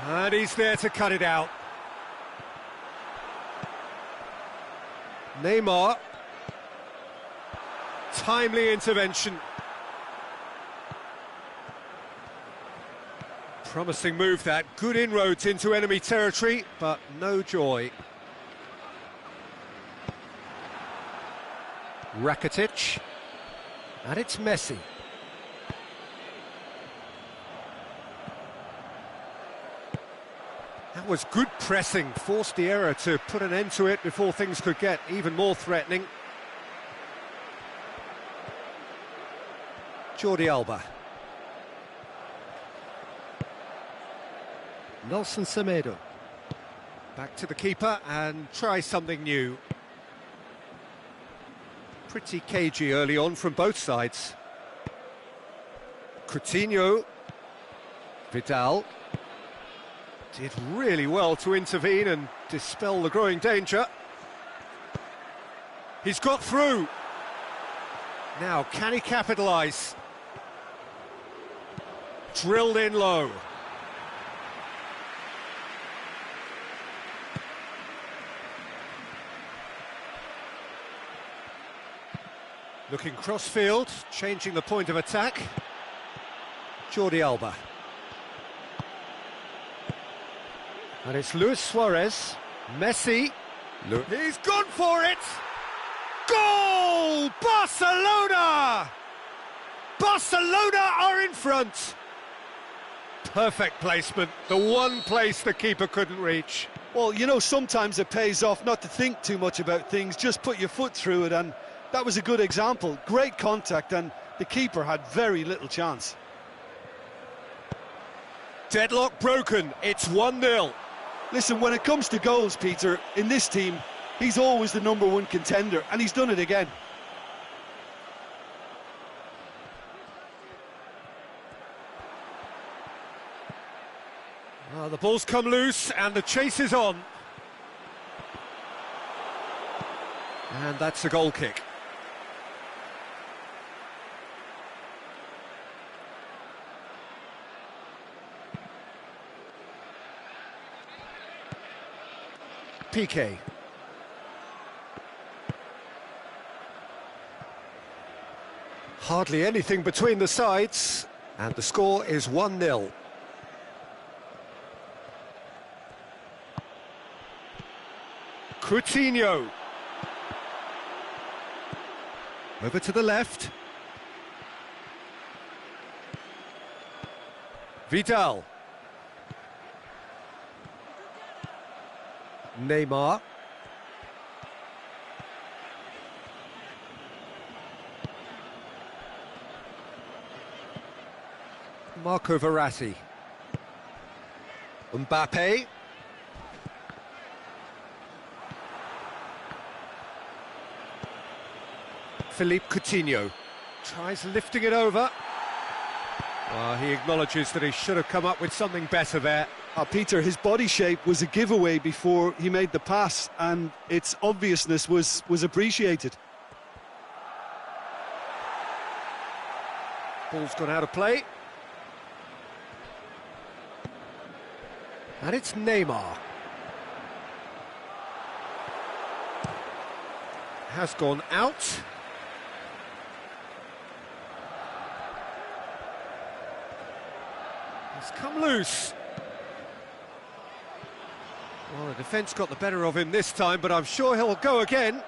And he's there to cut it out. Neymar. Timely intervention. Promising move that. Good inroads into enemy territory, but no joy. Rakitic. And it's Messi. That was good pressing, forced the error to put an end to it before things could get even more threatening. Jordi Alba. Nelson Semedo. Back to the keeper and try something new. Pretty cagey early on from both sides. Coutinho. Vidal. Did really well to intervene and dispel the growing danger. He's got through. Now, can he capitalise? Drilled in low. Looking cross-field, changing the point of attack. Jordi Alba. And it's Luis Suarez. Messi. He's gone for it! Goal! Barcelona! Barcelona are in front! Perfect placement, the one place the keeper couldn't reach. Well, you know, sometimes it pays off not to think too much about things, just put your foot through it, and that was a good example. Great contact, and the keeper had very little chance. Deadlock broken, it's 1-0. Listen, when it comes to goals, Peter, in this team, he's always the #1 contender, and he's done it again. Well, the ball's come loose, and the chase is on. And that's a goal kick. Piqué. Hardly anything between the sides, and the score is 1-0. Coutinho. Over to the left. Vidal. Neymar. Marco Verratti. Mbappe. Philippe Coutinho tries lifting it over. He acknowledges that he should have come up with something better there. Peter, his body shape was a giveaway before he made the pass, and its obviousness was appreciated. Ball's gone out of play. And it's Neymar. Has gone out. It's come loose. Well, the defence got the better of him this time, but I'm sure he'll go again.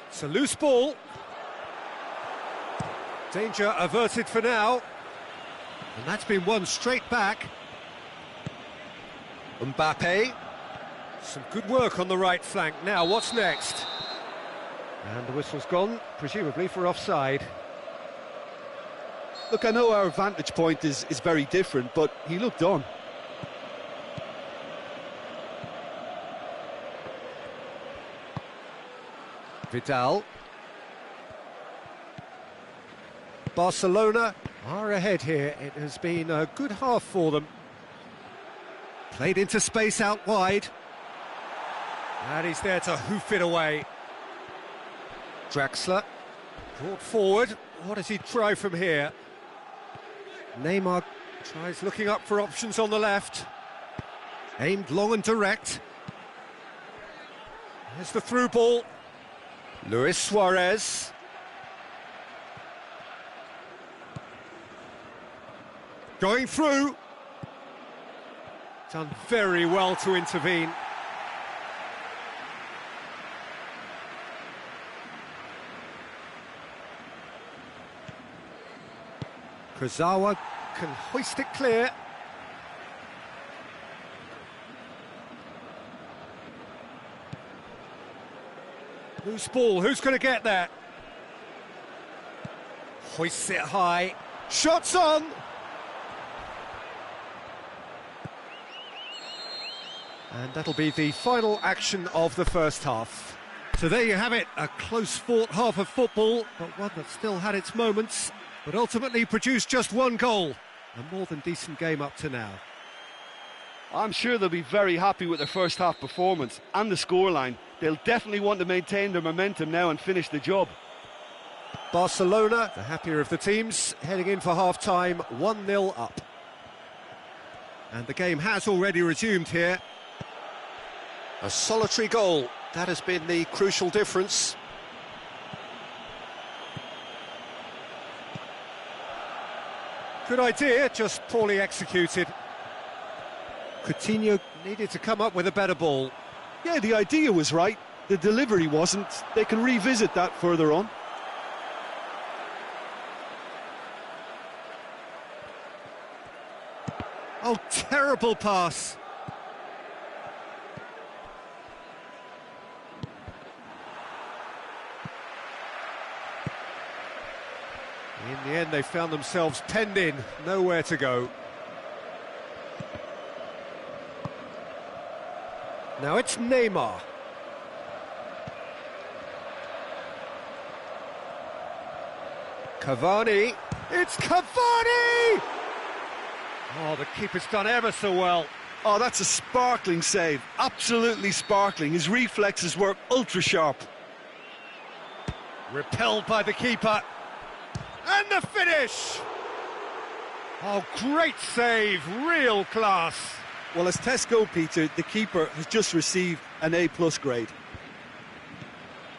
It's a loose ball. Danger averted for now. And that's been won straight back. Mbappe. Some good work on the right flank. Now, what's next? And the whistle's gone, presumably for offside. Look, I know our vantage point is very different, but he looked on. Vidal. Barcelona are ahead here. It has been a good half for them. Played into space out wide. And he's there to hoof it away. Draxler brought forward, What does he try from here? Neymar tries looking up for options on the left. Aimed long and direct. Here's the through ball. Luis Suarez. Going through. Done very well to intervene. Kurzawa can hoist it clear. Loose ball, who's going to get that? Hoists it high. Shots on! And that'll be the final action of the first half. So there you have it, a close-fought half of football, but one that still had its moments, but ultimately produced just one goal. A more than decent game up to now. I'm sure they'll be very happy with their first half performance and the scoreline. They'll definitely want to maintain their momentum now and finish the job. Barcelona, the happier of the teams, heading in for half-time, 1-0 up. And the game has already resumed here. A solitary goal, that has been the crucial difference. Good idea, just poorly executed. Coutinho needed to come up with a better ball. Yeah, the idea was right, the delivery wasn't. They can revisit that further on. Oh, terrible pass. In the end, they found themselves penned in, nowhere to go. Now it's Neymar. Cavani. It's Cavani! Oh, the keeper's done ever so well. Oh, that's a sparkling save. Absolutely sparkling. His reflexes were ultra sharp. Repelled by the keeper. And the finish! Oh, great save, real class. Well, as tests go, Peter, the keeper has just received an A+ grade.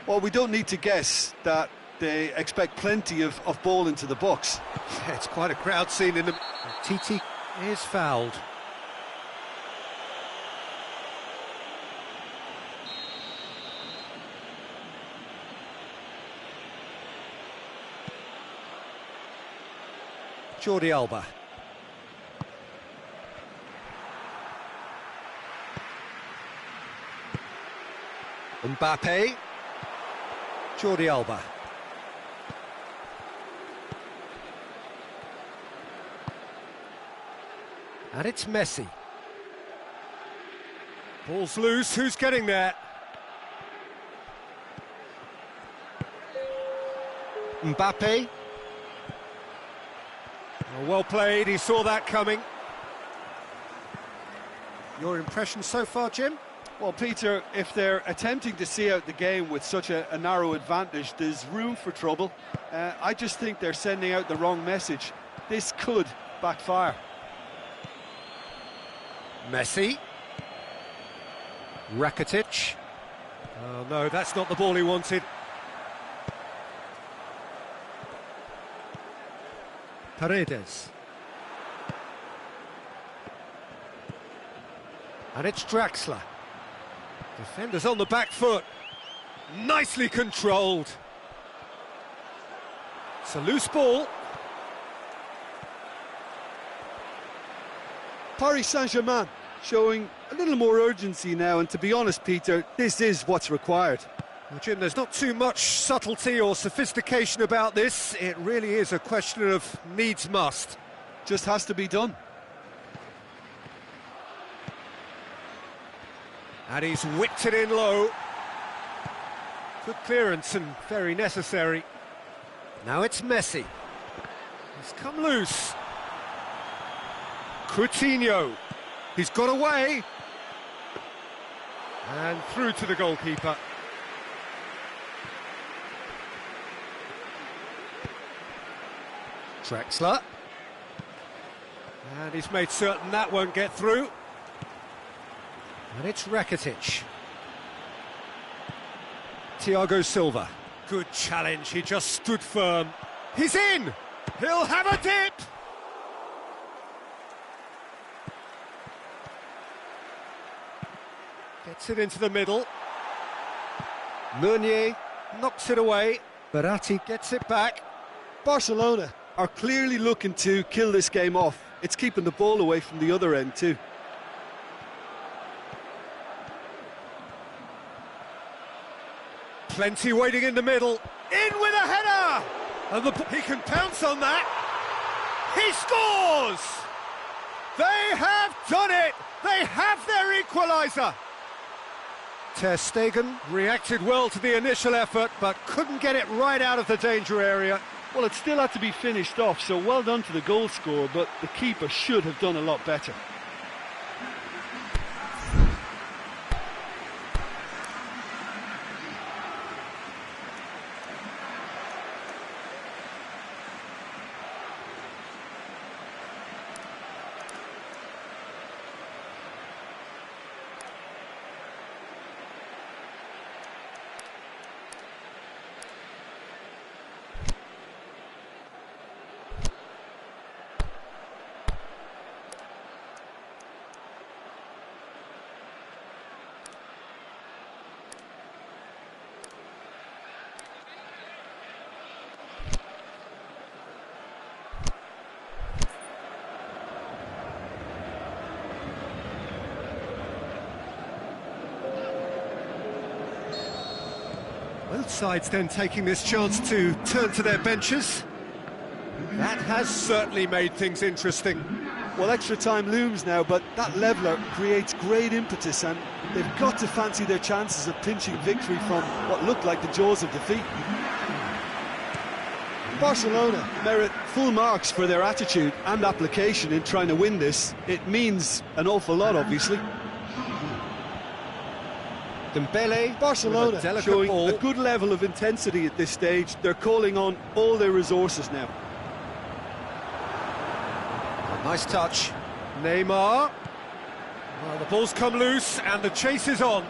Well, we don't need to guess that they expect plenty of ball into the box. Yeah, it's quite a crowd scene in the... Titi is fouled. Jordi Alba. Mbappe. Jordi Alba. And it's Messi. Ball's loose, who's getting there? Mbappe. Oh, well played, he saw that coming. Your impression so far, Jim? Well, Peter, if they're attempting to see out the game with such a narrow advantage, there's room for trouble. I just think they're sending out the wrong message. This could backfire. Messi. Rakitic. Oh no, that's not the ball he wanted. Paredes. And it's Draxler. Defenders on the back foot. Nicely controlled. It's a loose ball. Paris Saint-Germain showing a little more urgency now, and to be honest, Peter, this is what's required. Well, Jim, there's not too much subtlety or sophistication about this. It really is a question of needs must. Just has to be done. And he's whipped it in low. Good clearance and very necessary. Now it's Messi. He's come loose. Coutinho. He's got away. And through to the goalkeeper. Drexler. And he's made certain that won't get through. And it's Rakitic. Thiago Silva. Good challenge, he just stood firm. He's in! He'll have a dip! Gets it into the middle. Meunier knocks it away. Verratti gets it back. Barcelona are clearly looking to kill this game off. It's keeping the ball away from the other end too. Plenty waiting in the middle. In with a header! And he can pounce on that. He scores! They have done it! They have their equaliser! Ter Stegen reacted well to the initial effort, but couldn't get it right out of the danger area. Well, it still had to be finished off, so well done to the goal scorer, but the keeper should have done a lot better. Both sides then taking this chance to turn to their benches. That has certainly made things interesting. Well, extra time looms now, but that leveller creates great impetus, and they've got to fancy their chances of pinching victory from what looked like the jaws of defeat. Barcelona merit full marks for their attitude and application in trying to win this. It means an awful lot, obviously. Dembele, Barcelona showing ball. A good level of intensity at this stage. They're calling on all their resources now. Nice touch. Neymar. Well, the ball's come loose and the chase is on.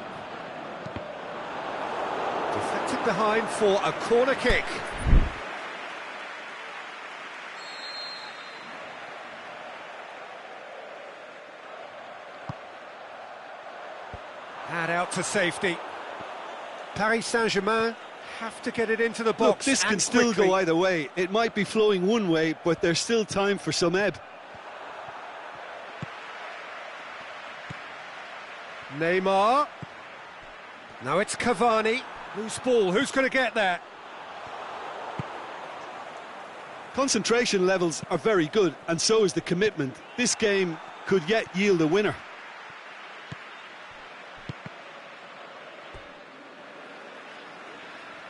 Deflected behind for a corner kick. Had out to safety. Paris Saint-Germain have to get it into the box. Look, this can still go either way. It might be flowing one way, but there's still time for some ebb. Neymar. Now it's Cavani. Loose ball, who's going to get there? Concentration levels are very good, and so is the commitment. This game could yet yield a winner.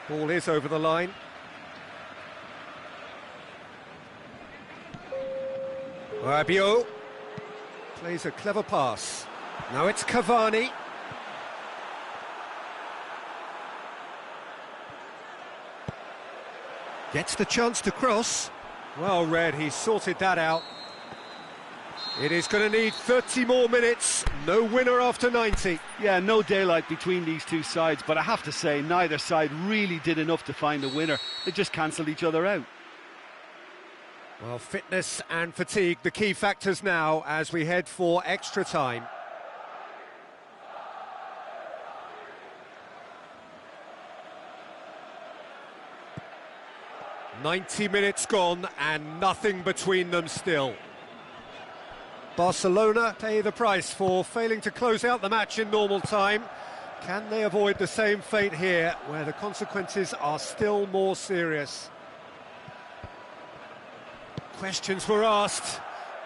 Ball is over the line. Rabiot plays a clever pass. Now it's Cavani. Gets the chance to cross. Well read, he sorted that out. It is going to need 30 more minutes. No winner after 90. Yeah, no daylight between these two sides, but I have to say neither side really did enough to find a winner. They just cancelled each other out. Well, fitness and fatigue, the key factors now as we head for extra time. "90 minutes gone and nothing between them still." Barcelona pay the price for failing to close out the match in normal time. Can they avoid the same fate here, where the consequences are still more serious? Questions were asked,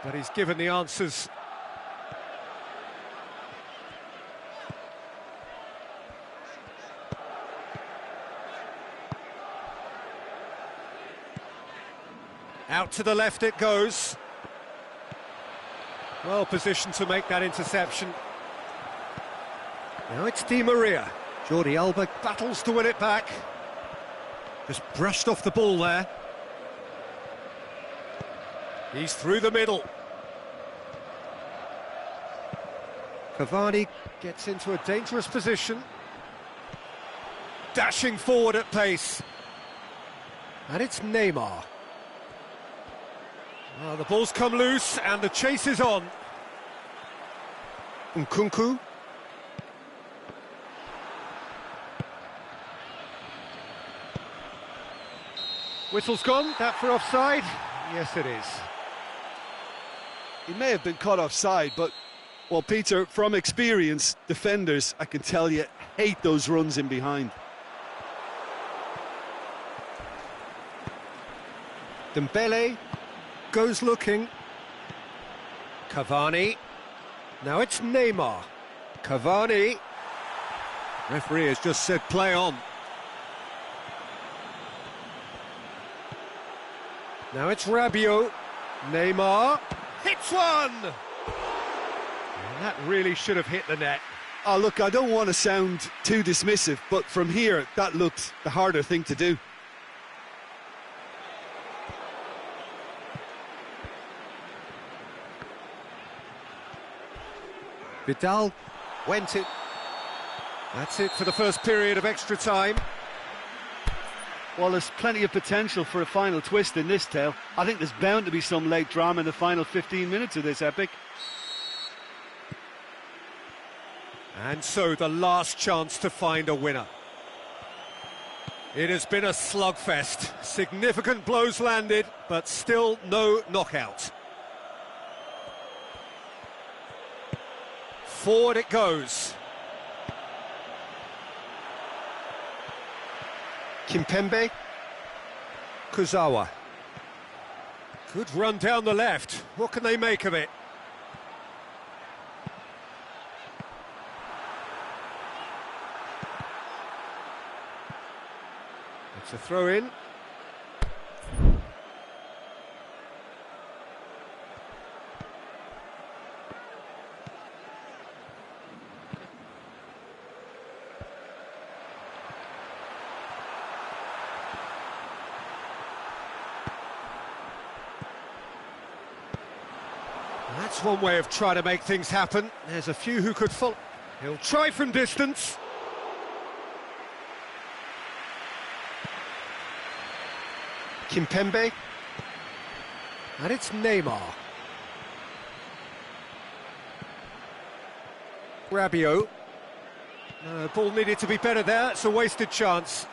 but he's given the answers. Out to the left it goes. Well positioned to make that interception. Now it's Di Maria. Jordi Alba battles to win it back. Just brushed off the ball there. He's through the middle. Cavani gets into a dangerous position. Dashing forward at pace. And it's Neymar. Well, the ball's come loose and the chase is on. Nkunku. Whistle's gone, that for offside? Yes, it is. He may have been caught offside, but, well, Peter, from experience, defenders, I can tell you, hate those runs in behind. Dembele goes looking. Cavani. Now it's Neymar. Cavani. Referee has just said play on. Now it's Rabiot. Neymar hits one! And that really should have hit the net. Oh, look, I don't want to sound too dismissive, but from here, that looked the harder thing to do. Vidal went it. That's it for the first period of extra time. Well, there's plenty of potential for a final twist in this tale. I think there's bound to be some late drama in the final 15 minutes of this epic. And so the last chance to find a winner. It has been a slugfest. Significant blows landed, but still no knockout. Forward it goes. Kimpembe. Kurzawa. Good run down the left. What can they make of it? It's a throw-in. That's one way of trying to make things happen. There's a few who could follow. He'll try from distance. Kimpembe. And it's Neymar. Rabiot. No, ball needed to be better there. It's a wasted chance.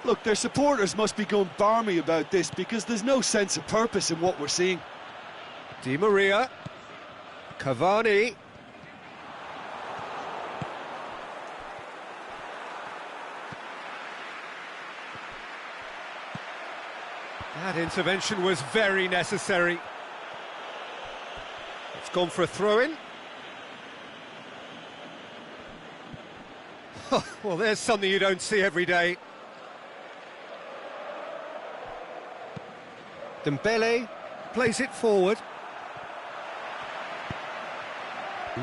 Look, their supporters must be going barmy about this because there's no sense of purpose in what we're seeing. Di Maria. Cavani. That intervention was very necessary. It's gone for a throw-in. Well, there's something you don't see every day. Dembele plays it forward.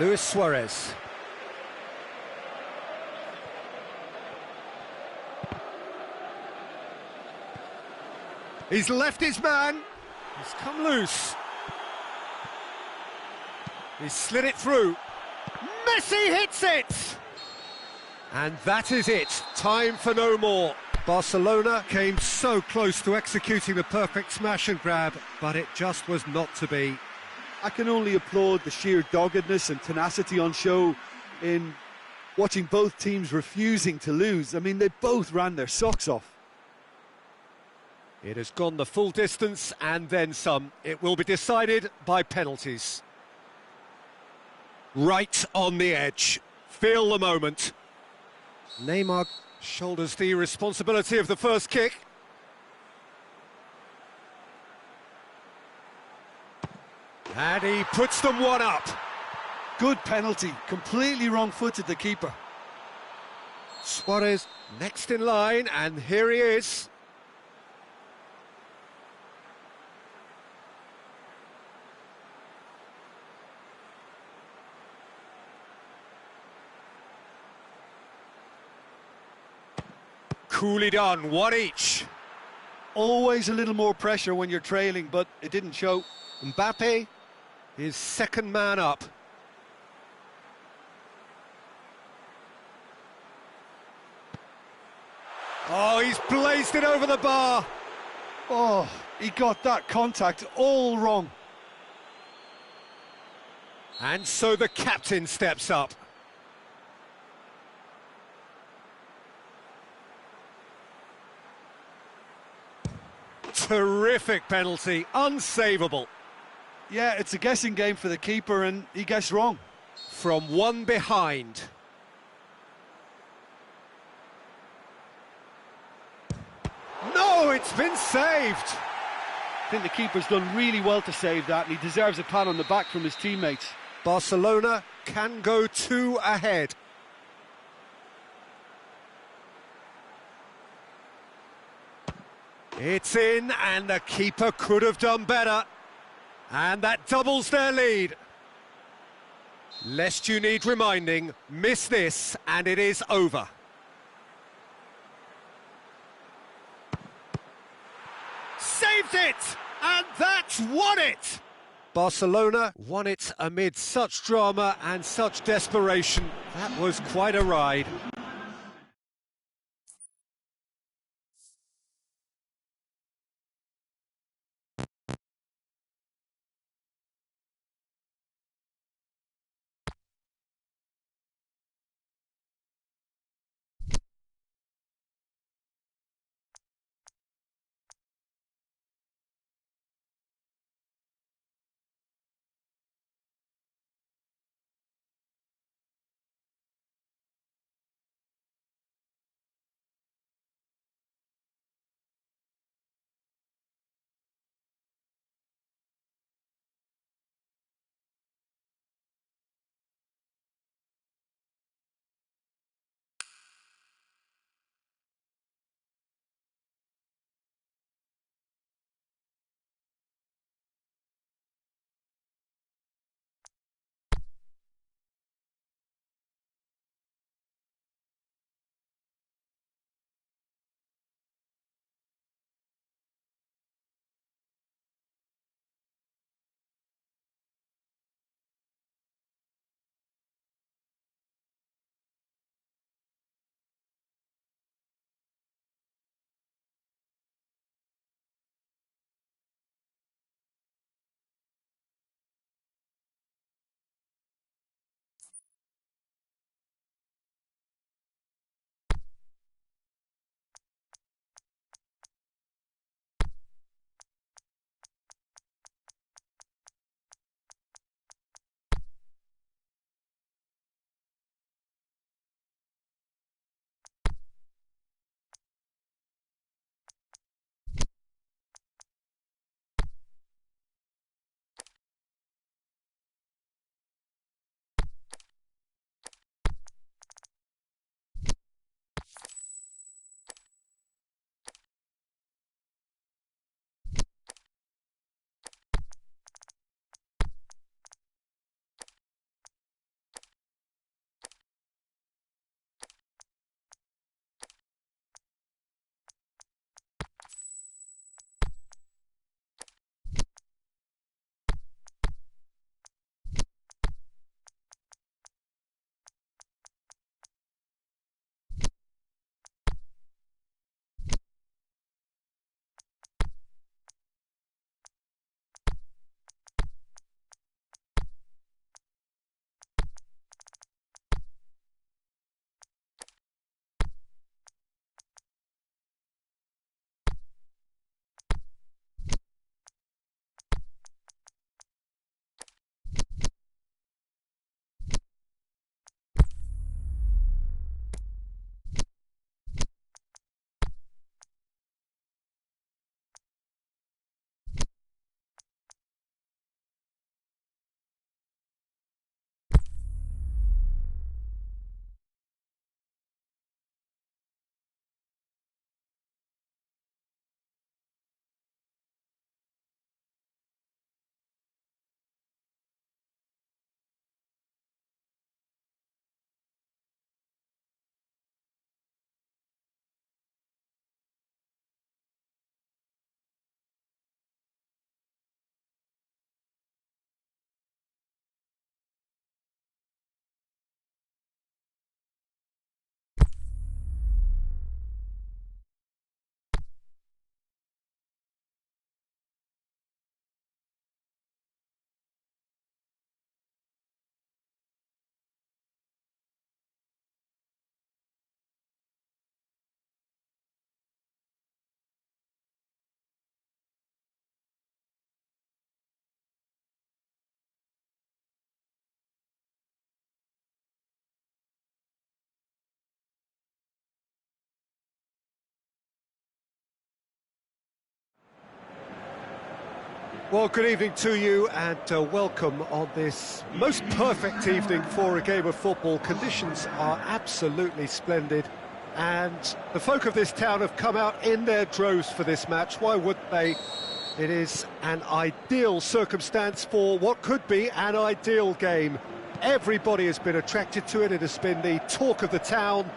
Luis Suarez. He's left his man. He's come loose. He's slid it through. Messi hits it! And that is it. Time for no more. Barcelona came so close to executing the perfect smash and grab, but it just was not to be. I can only applaud the sheer doggedness and tenacity on show in watching both teams refusing to lose. I mean, they both ran their socks off. It has gone the full distance and then some. It will be decided by penalties. Right on the edge. Feel the moment. Neymar shoulders the responsibility of the first kick. And he puts them one up. Good penalty, completely wrong-footed the keeper. Suarez next in line, and here he is. Coolly done, one each. Always a little more pressure when you're trailing, but it didn't show. Mbappe, his second man up. Oh, he's blazed it over the bar. Oh, he got that contact all wrong. And so the captain steps up. Terrific penalty, unsavable. Yeah, it's a guessing game for the keeper and he guessed wrong. From one behind. No, it's been saved. I think the keeper's done really well to save that and he deserves a pat on the back from his teammates. Barcelona can go 2 ahead. It's in, and the keeper could have done better. And that doubles their lead. Lest you need reminding, miss this and it is over. Saved it! And that's won it! Barcelona won it amid such drama and such desperation. That was quite a ride. Well, good evening to you and welcome on this most perfect evening for a game of football. Conditions are absolutely splendid and the folk of this town have come out in their droves for this match. Why wouldn't they? It is an ideal circumstance for what could be an ideal game. Everybody has been attracted to it. It has been the talk of the town,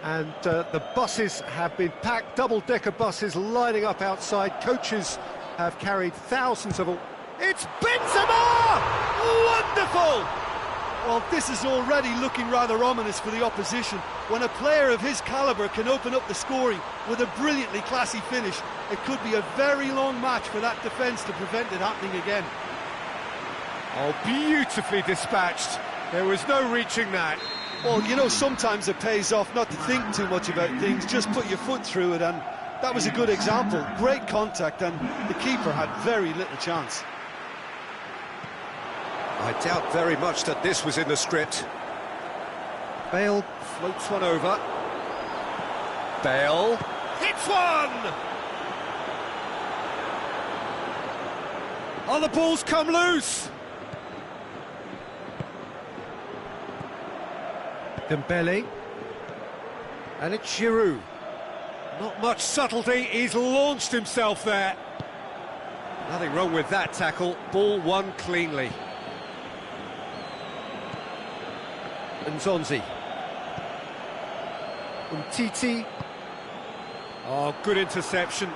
and the buses have been packed, double-decker buses lining up outside. Coaches have carried thousands of... It's Benzema! Wonderful! Well, this is already looking rather ominous for the opposition. When a player of his calibre can open up the scoring with a brilliantly classy finish, it could be a very long match for that defence to prevent it happening again. Oh, beautifully dispatched. There was no reaching that. Well, you know, sometimes it pays off not to think too much about things, just put your foot through it, and that was a good example. Great contact, and the keeper had very little chance. I doubt very much that this was in the script. Bale floats one over. Bale hits one! Oh, the ball's come loose! Dembele. And it's Giroud. Not much subtlety, he's launched himself there. Nothing wrong with that tackle, ball won cleanly. Nzonzi. Umtiti. Oh, good interception.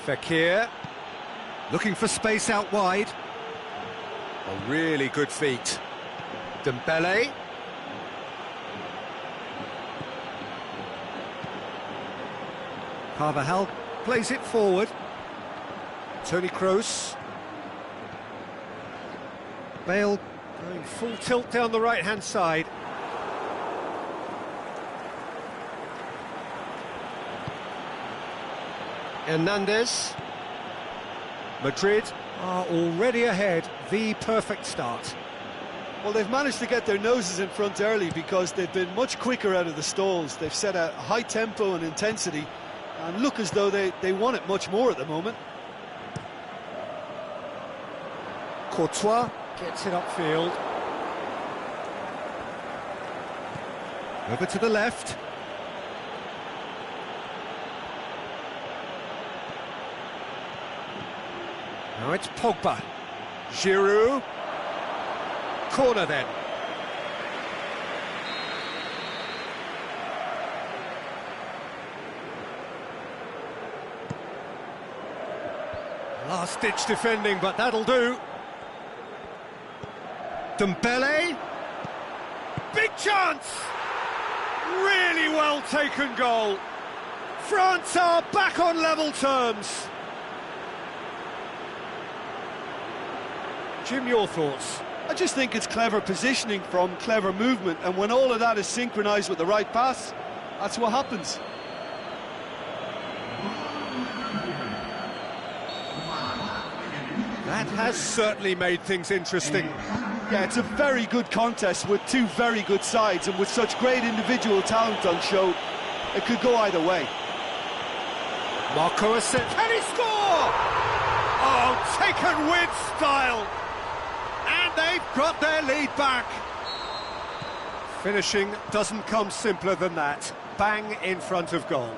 Fekir. Looking for space out wide. Oh, really good feet. Dembele. Carvajal plays it forward. Toni Kroos. Bale going full tilt down the right-hand side. Hernandez. Madrid are already ahead. The perfect start. Well, they've managed to get their noses in front early because they've been much quicker out of the stalls. They've set a high tempo and intensity and look as though they want it much more at the moment. Courtois gets it upfield. Over to the left. Now it's Pogba. Giroud. Corner then. Last-ditch defending, but that'll do. Dembele. Big chance! Really well taken goal. France are back on level terms. Jim, your thoughts? I just think it's clever positioning from clever movement, and when all of that is synchronised with the right pass, that's what happens. That has certainly made things interesting. Yeah, it's a very good contest with two very good sides, and with such great individual talent on show, it could go either way. Marco Asensio, can he score? Oh, taken with style. And they've got their lead back. Finishing doesn't come simpler than that. Bang in front of goal.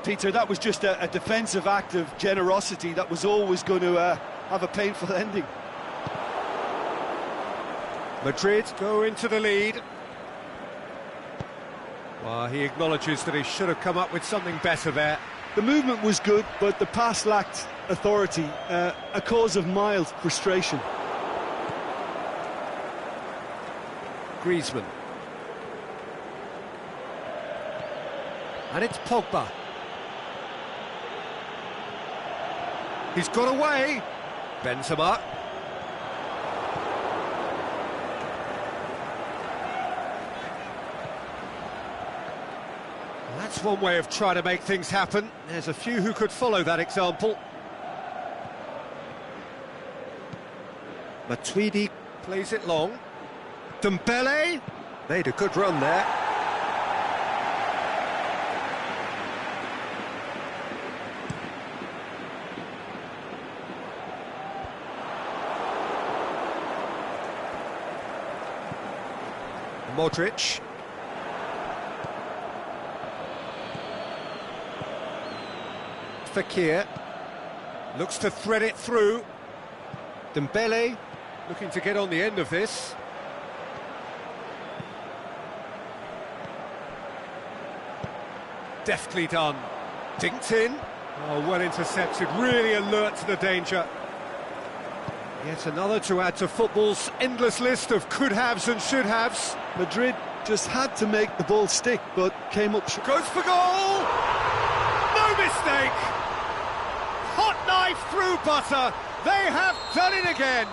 Peter, that was just a defensive act of generosity that was always going to have a painful ending. Madrid go into the lead. Well, he acknowledges that he should have come up with something better there. The movement was good, but the pass lacked authority, a cause of mild frustration. Griezmann. And it's Pogba. He's got away. Benzema. That's one way of trying to make things happen. There's a few who could follow that example. Matuidi plays it long. Dembele made a good run there. Modric. Fekir looks to thread it through. Dembele looking to get on the end of this. Deftly done. Dinked in. Oh, well intercepted, really alert to the danger. Yet another to add to football's endless list of could-haves and should-haves. Madrid just had to make the ball stick, but came up short. Goes for goal! No mistake! Hot knife through butter. They have done it again.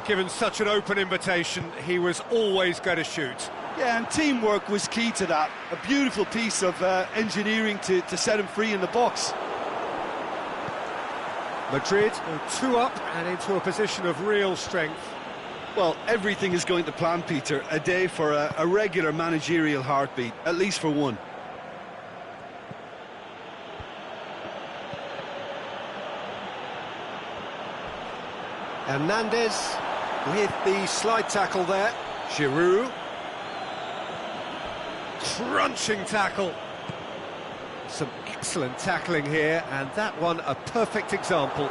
Given such an open invitation, he was always going to shoot. Yeah, and teamwork was key to that. A beautiful piece of engineering to set him free in the box. Madrid go 2 up and into a position of real strength. Well, everything is going to plan, Peter. A day for a regular managerial heartbeat, at least for one. Hernandez with the slide tackle there. Giroud. Crunching tackle. Some excellent tackling here, and that one a perfect example.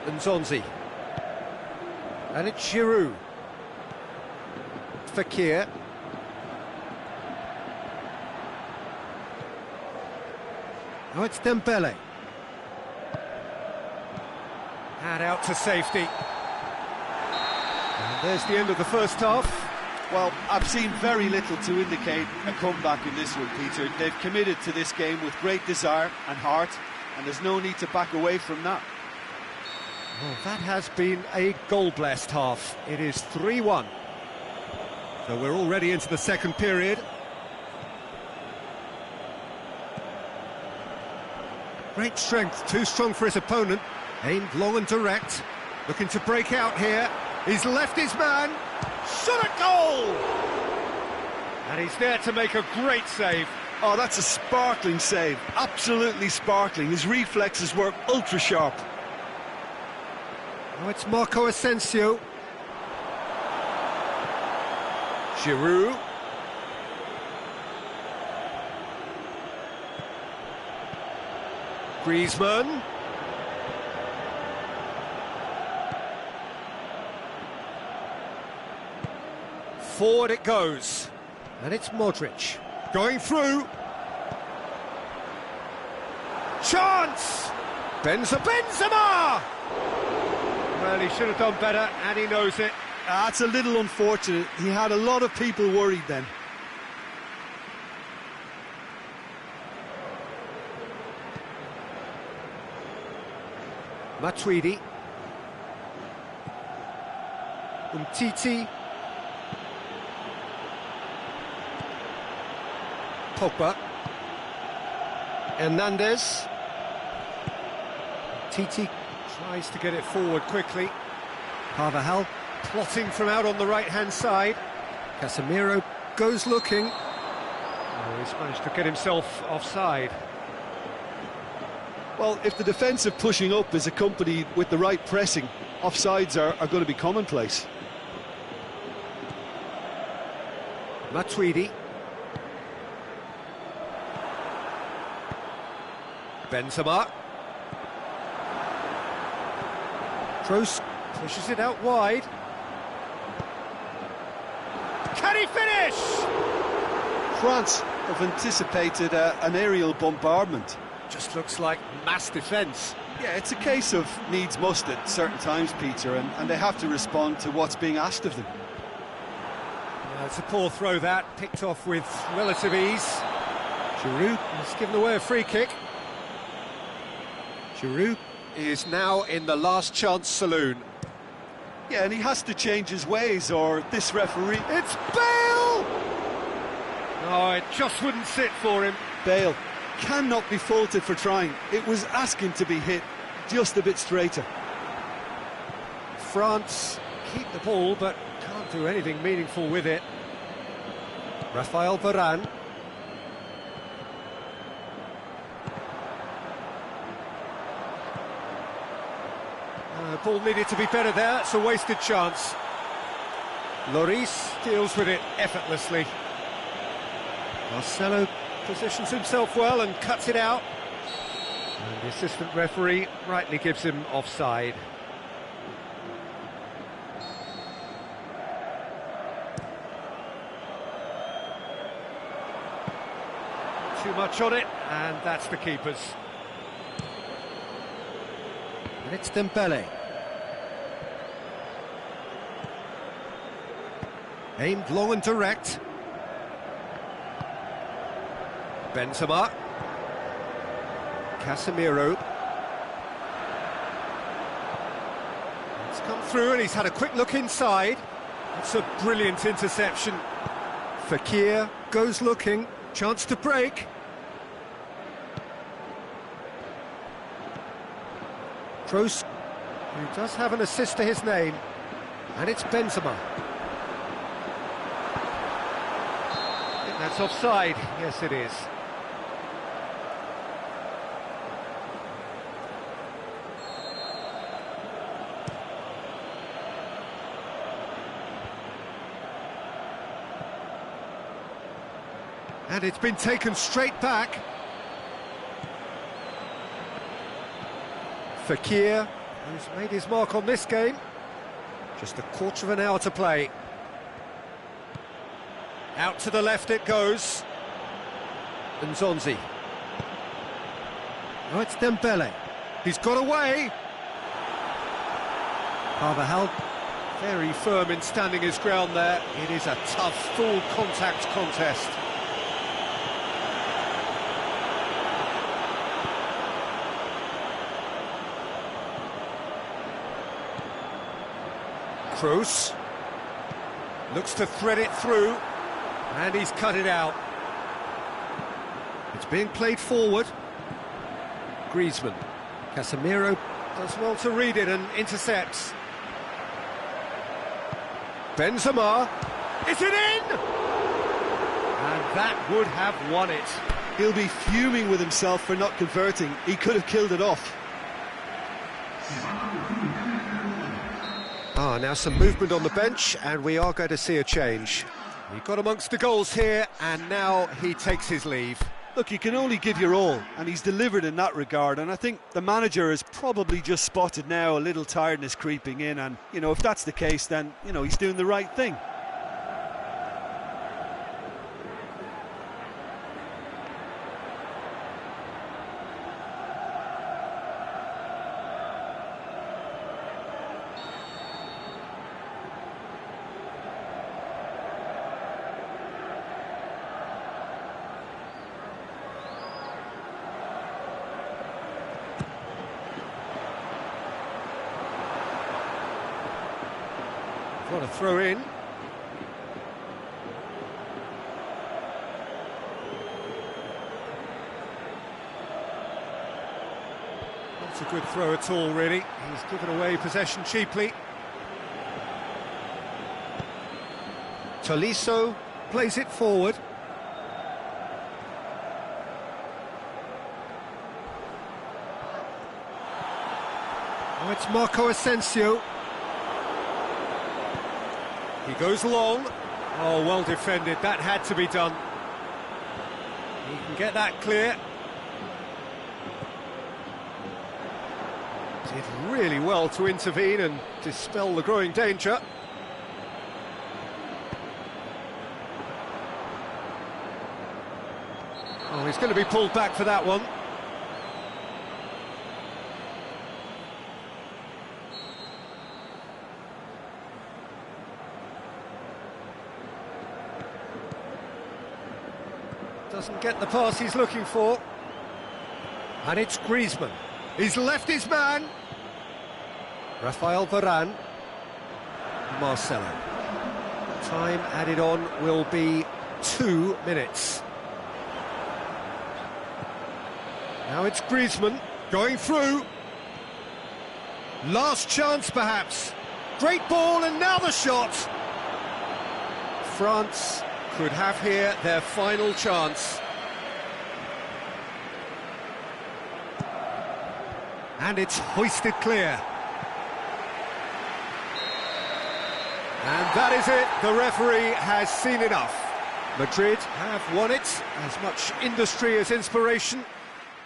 Nzonzi. And it's Giroud. Fekir. Now it's Dembele. Had out to safety. And there's the end of the first half. Well, I've seen very little to indicate a comeback in this one, Peter. They've committed to this game with great desire and heart, and there's no need to back away from that. Well, that has been a goal-blessed half. It is 3-1. So we're already into the second period. Great strength, too strong for his opponent. Aimed long and direct, looking to break out here. He's left his man, shot at goal! And he's there to make a great save. Oh, that's a sparkling save, absolutely sparkling. His reflexes were ultra sharp. Oh, it's Marco Asensio. Giroud. Griezmann. Forward it goes, and it's Modric going through. Chance! Benzema! Well, he should have done better, and he knows it. That's a little unfortunate. He had a lot of people worried then. Matuidi. Umtiti. Pogba. Hernandez. Titi tries to get it forward quickly. Carvajal plotting from out on the right-hand side. Casemiro goes looking. Oh, he's managed to get himself offside. Well, if the defensive pushing up is accompanied with the right pressing, offsides are going to be commonplace. Matuidi. Benzema. Kroos pushes it out wide. Can he finish? France have anticipated an aerial bombardment. Just looks like mass defence. Yeah, it's a case of needs must at certain times, Peter, and they have to respond to what's being asked of them. It's a poor throw that, picked off with relative ease. Giroud has given away a free kick. Giroud is now in the last chance saloon. Yeah, and he has to change his ways, or this referee... It's Bale! Oh, it just wouldn't sit for him. Bale cannot be faulted for trying. It was asking to be hit just a bit straighter. France keep the ball, but can't do anything meaningful with it. Rafael Varane. ball needed to be better there, it's a wasted chance. Lloris deals with it effortlessly. Marcelo positions himself well and cuts it out. And the assistant referee rightly gives him offside. Too much on it, and that's the keeper's. And it's Dembele. Aimed long and direct. Benzema. Casemiro. It's come through and he's had a quick look inside. It's a brilliant interception. Fekir goes looking. Chance to break. Kroos, who does have an assist to his name. And it's Benzema. I think that's offside. Yes, it is. And it's been taken straight back. Fekir, who's made his mark on this game. Just a quarter of an hour to play. Out to the left it goes. Nzonzi. Oh, it's Dembele. He's got away. Carvajal, very firm in standing his ground there. It is a tough, full contact contest. Kroos looks to thread it through, and he's cut it out. It's being played forward. Griezmann. Casemiro does well to read it and intercepts. Benzema. Is it in? And that would have won it. He'll be fuming with himself for not converting. He could have killed it off. Now some movement on the bench, and we are going to see a change. He got amongst the goals here, and now he takes his leave. Look, you can only give your all, and he's delivered in that regard, and I think the manager has probably just spotted now a little tiredness creeping in, and, you know, if that's the case, then, you know, he's doing the right thing. What a throw in. Not a good throw at all, really. He's given away possession cheaply. Tolisso plays it forward. Oh, it's Marco Asensio. He goes long. Oh, well defended. That had to be done. He can get that clear. Did really well to intervene and dispel the growing danger. Oh, he's going to be pulled back for that one. Doesn't get the pass he's looking for. And it's Griezmann. He's left his man. Rafael Varane. Marcelo. Time added on will be 2 minutes. Now it's Griezmann going through. Last chance perhaps. Great ball, and now the shot. France could have here their final chance. And it's hoisted clear. that is it. The referee has seen enough. Madrid have won it. As much industry as inspiration.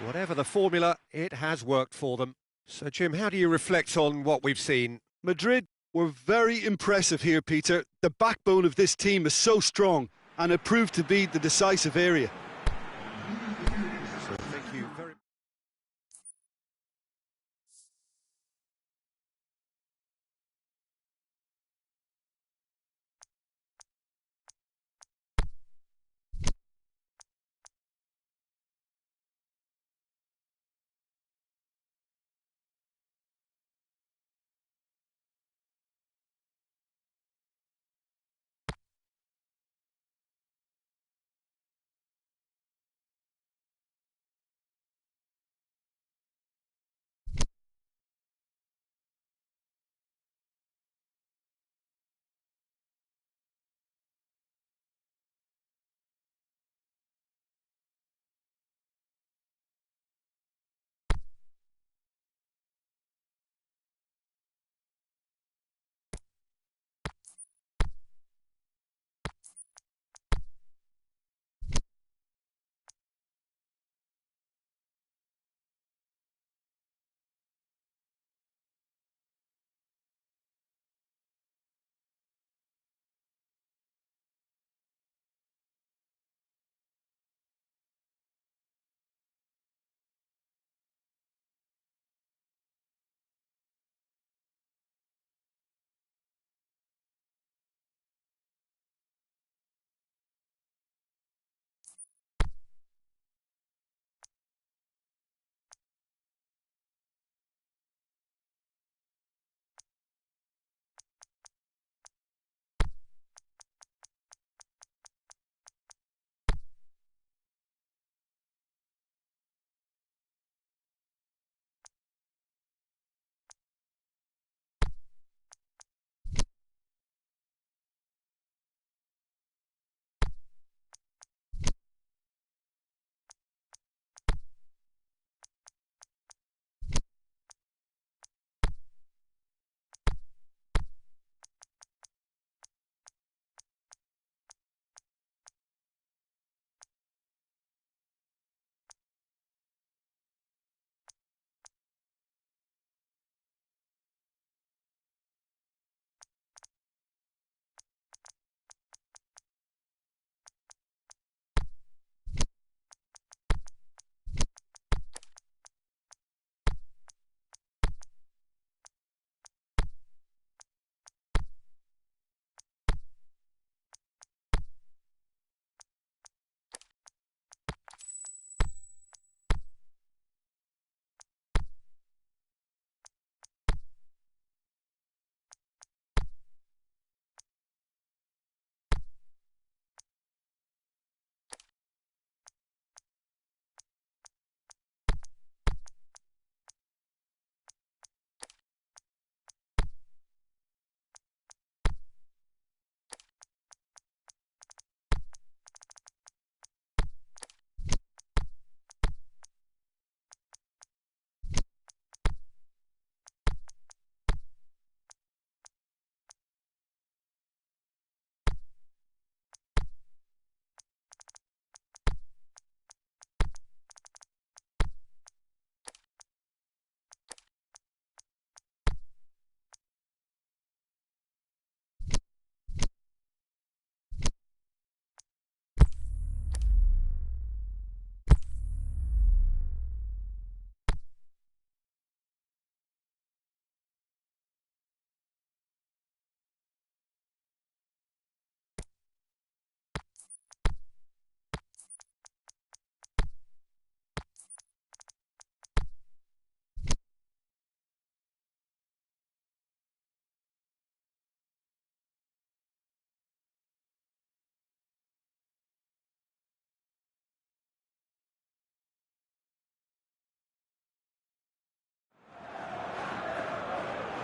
Whatever the formula, it has worked for them. So, Jim, how do you reflect on what we've seen? Madrid were very impressive here, Peter. The backbone of this team is so strong, and it proved to be the decisive area. So, thank you very much.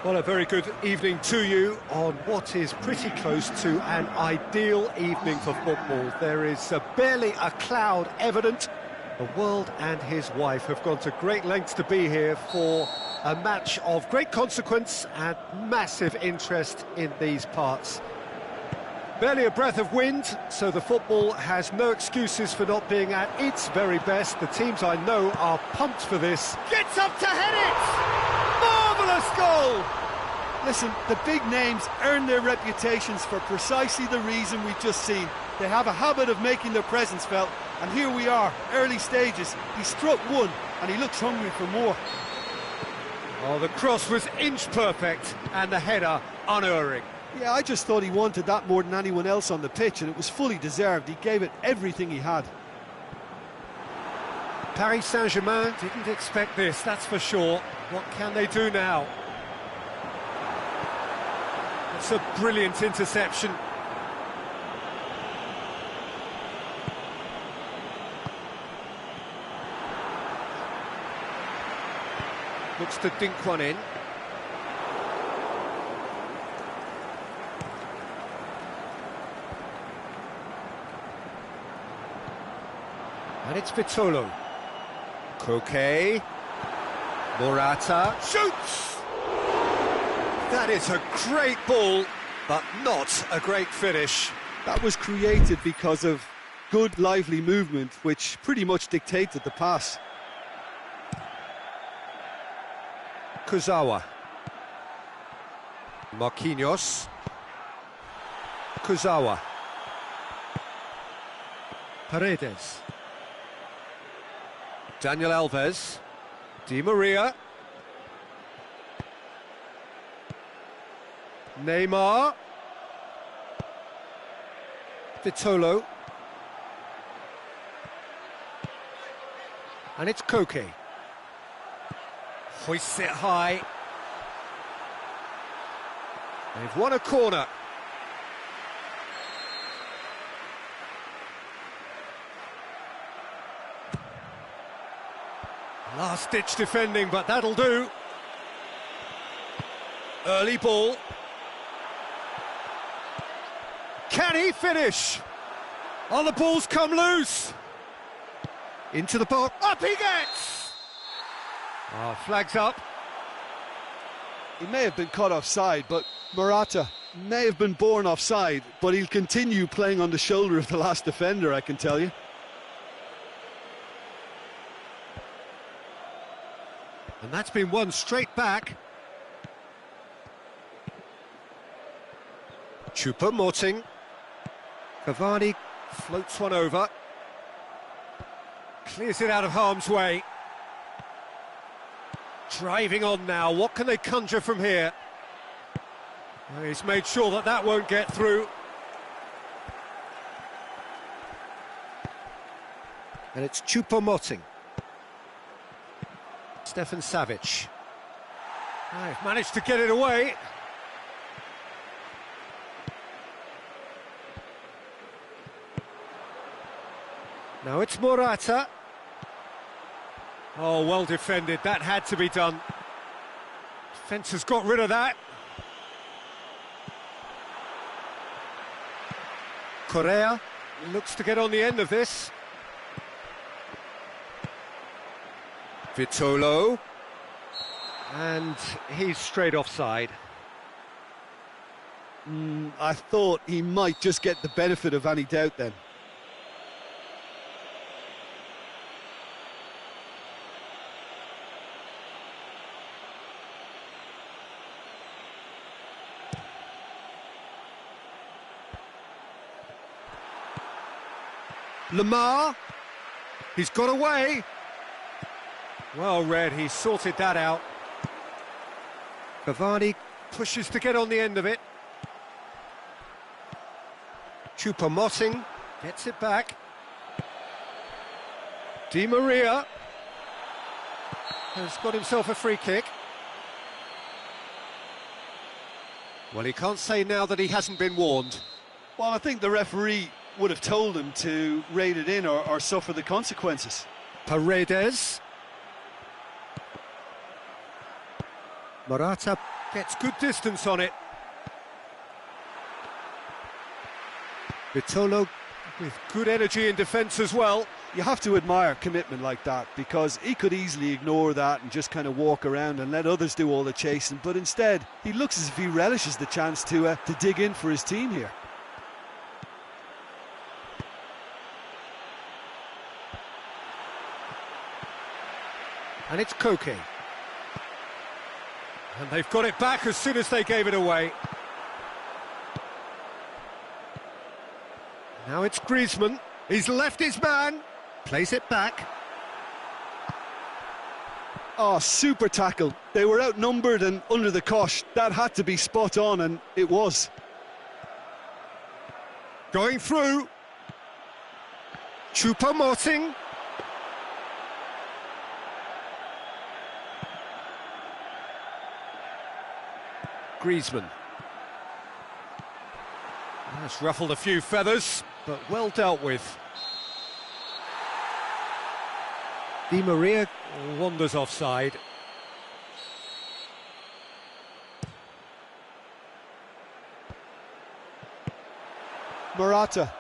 Well, a very good evening to you on what is pretty close to an ideal evening for football. There is barely a cloud evident. The world and his wife have gone to great lengths to be here for a match of great consequence and massive interest in these parts. Barely a breath of wind, so the football has no excuses for not being at its very best. The teams I know are pumped for this. Gets up to head it! Marvellous goal! Listen, the big names earn their reputations for precisely the reason we've just seen. They have a habit of making their presence felt, and here we are, early stages. He struck one, and he looks hungry for more. Oh, the cross was inch perfect, and the header unerring. Yeah, I just thought he wanted that more than anyone else on the pitch, and it was fully deserved. He gave it everything he had. Paris Saint-Germain didn't expect this, that's for sure. What can they do now? It's a brilliant interception. Looks to dink one in. And it's Vitolo. Koke. Morata. Shoots! That is a great ball, but not a great finish. That was created because of good, lively movement, which pretty much dictated the pass. Kurzawa. Marquinhos. Kurzawa. Paredes. Daniel Alves. Di Maria. Neymar. Vitolo. And it's Koke. Hoists it high. They've won a corner. Last-ditch defending, but that'll do. Early ball. Can he finish? Oh, the ball's come loose. Into the box. Up he gets! Oh, flags up. He may have been caught offside, but Morata may have been born offside, but he'll continue playing on the shoulder of the last defender, I can tell you. And that's been won straight back. Choupo-Moting. Cavani floats one over. Clears it out of harm's way. Driving on now, what can they conjure from here? Well, he's made sure that that won't get through. And it's Choupo-Moting. Stefan Savic. They've managed to get it away. Now it's Morata. Oh, well defended, that had to be done. Defence has got rid of that. Correa looks to get on the end of this. Vitolo. And he's straight offside. I thought he might just get the benefit of any doubt then. Lamar, he's got away. Well read, he sorted that out. Cavani pushes to get on the end of it. Choupo-Moting gets it back. Di Maria has got himself a free kick. Well, he can't say now that he hasn't been warned. Well, I think the referee would have told him to rate it in or suffer the consequences. Paredes. Morata gets good distance on it. Vitolo with good energy in defence as well. You have to admire commitment like that, because he could easily ignore that and just kind of walk around and let others do all the chasing, but instead he looks as if he relishes the chance to dig in for his team here. And it's Koke. And they've got it back as soon as they gave it away. Now it's Griezmann. He's left his man. Plays it back. Oh, super tackle. They were outnumbered and under the cosh. That had to be spot on, and it was. Going through. Choupo-Moting. Griezmann. That's ruffled a few feathers, but well dealt with. Di Maria wanders offside. Morata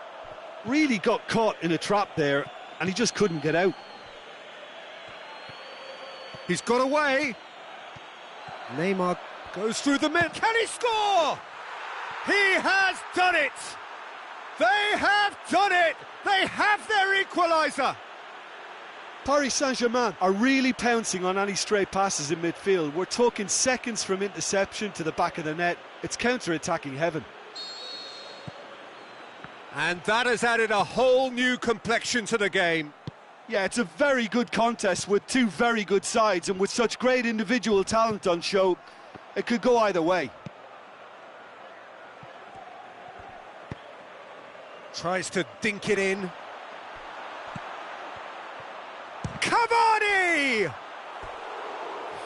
really got caught in a trap there, and he just couldn't get out. He's got away. Neymar goes through the middle. Can he score? He has done it! They have done it! They have their equaliser! Paris Saint-Germain are really pouncing on any stray passes in midfield. We're talking seconds from interception to the back of the net. It's counter-attacking heaven. And that has added a whole new complexion to the game. Yeah, it's a very good contest with two very good sides, and with such great individual talent on show, it could go either way. Tries to dink it in. Cavani!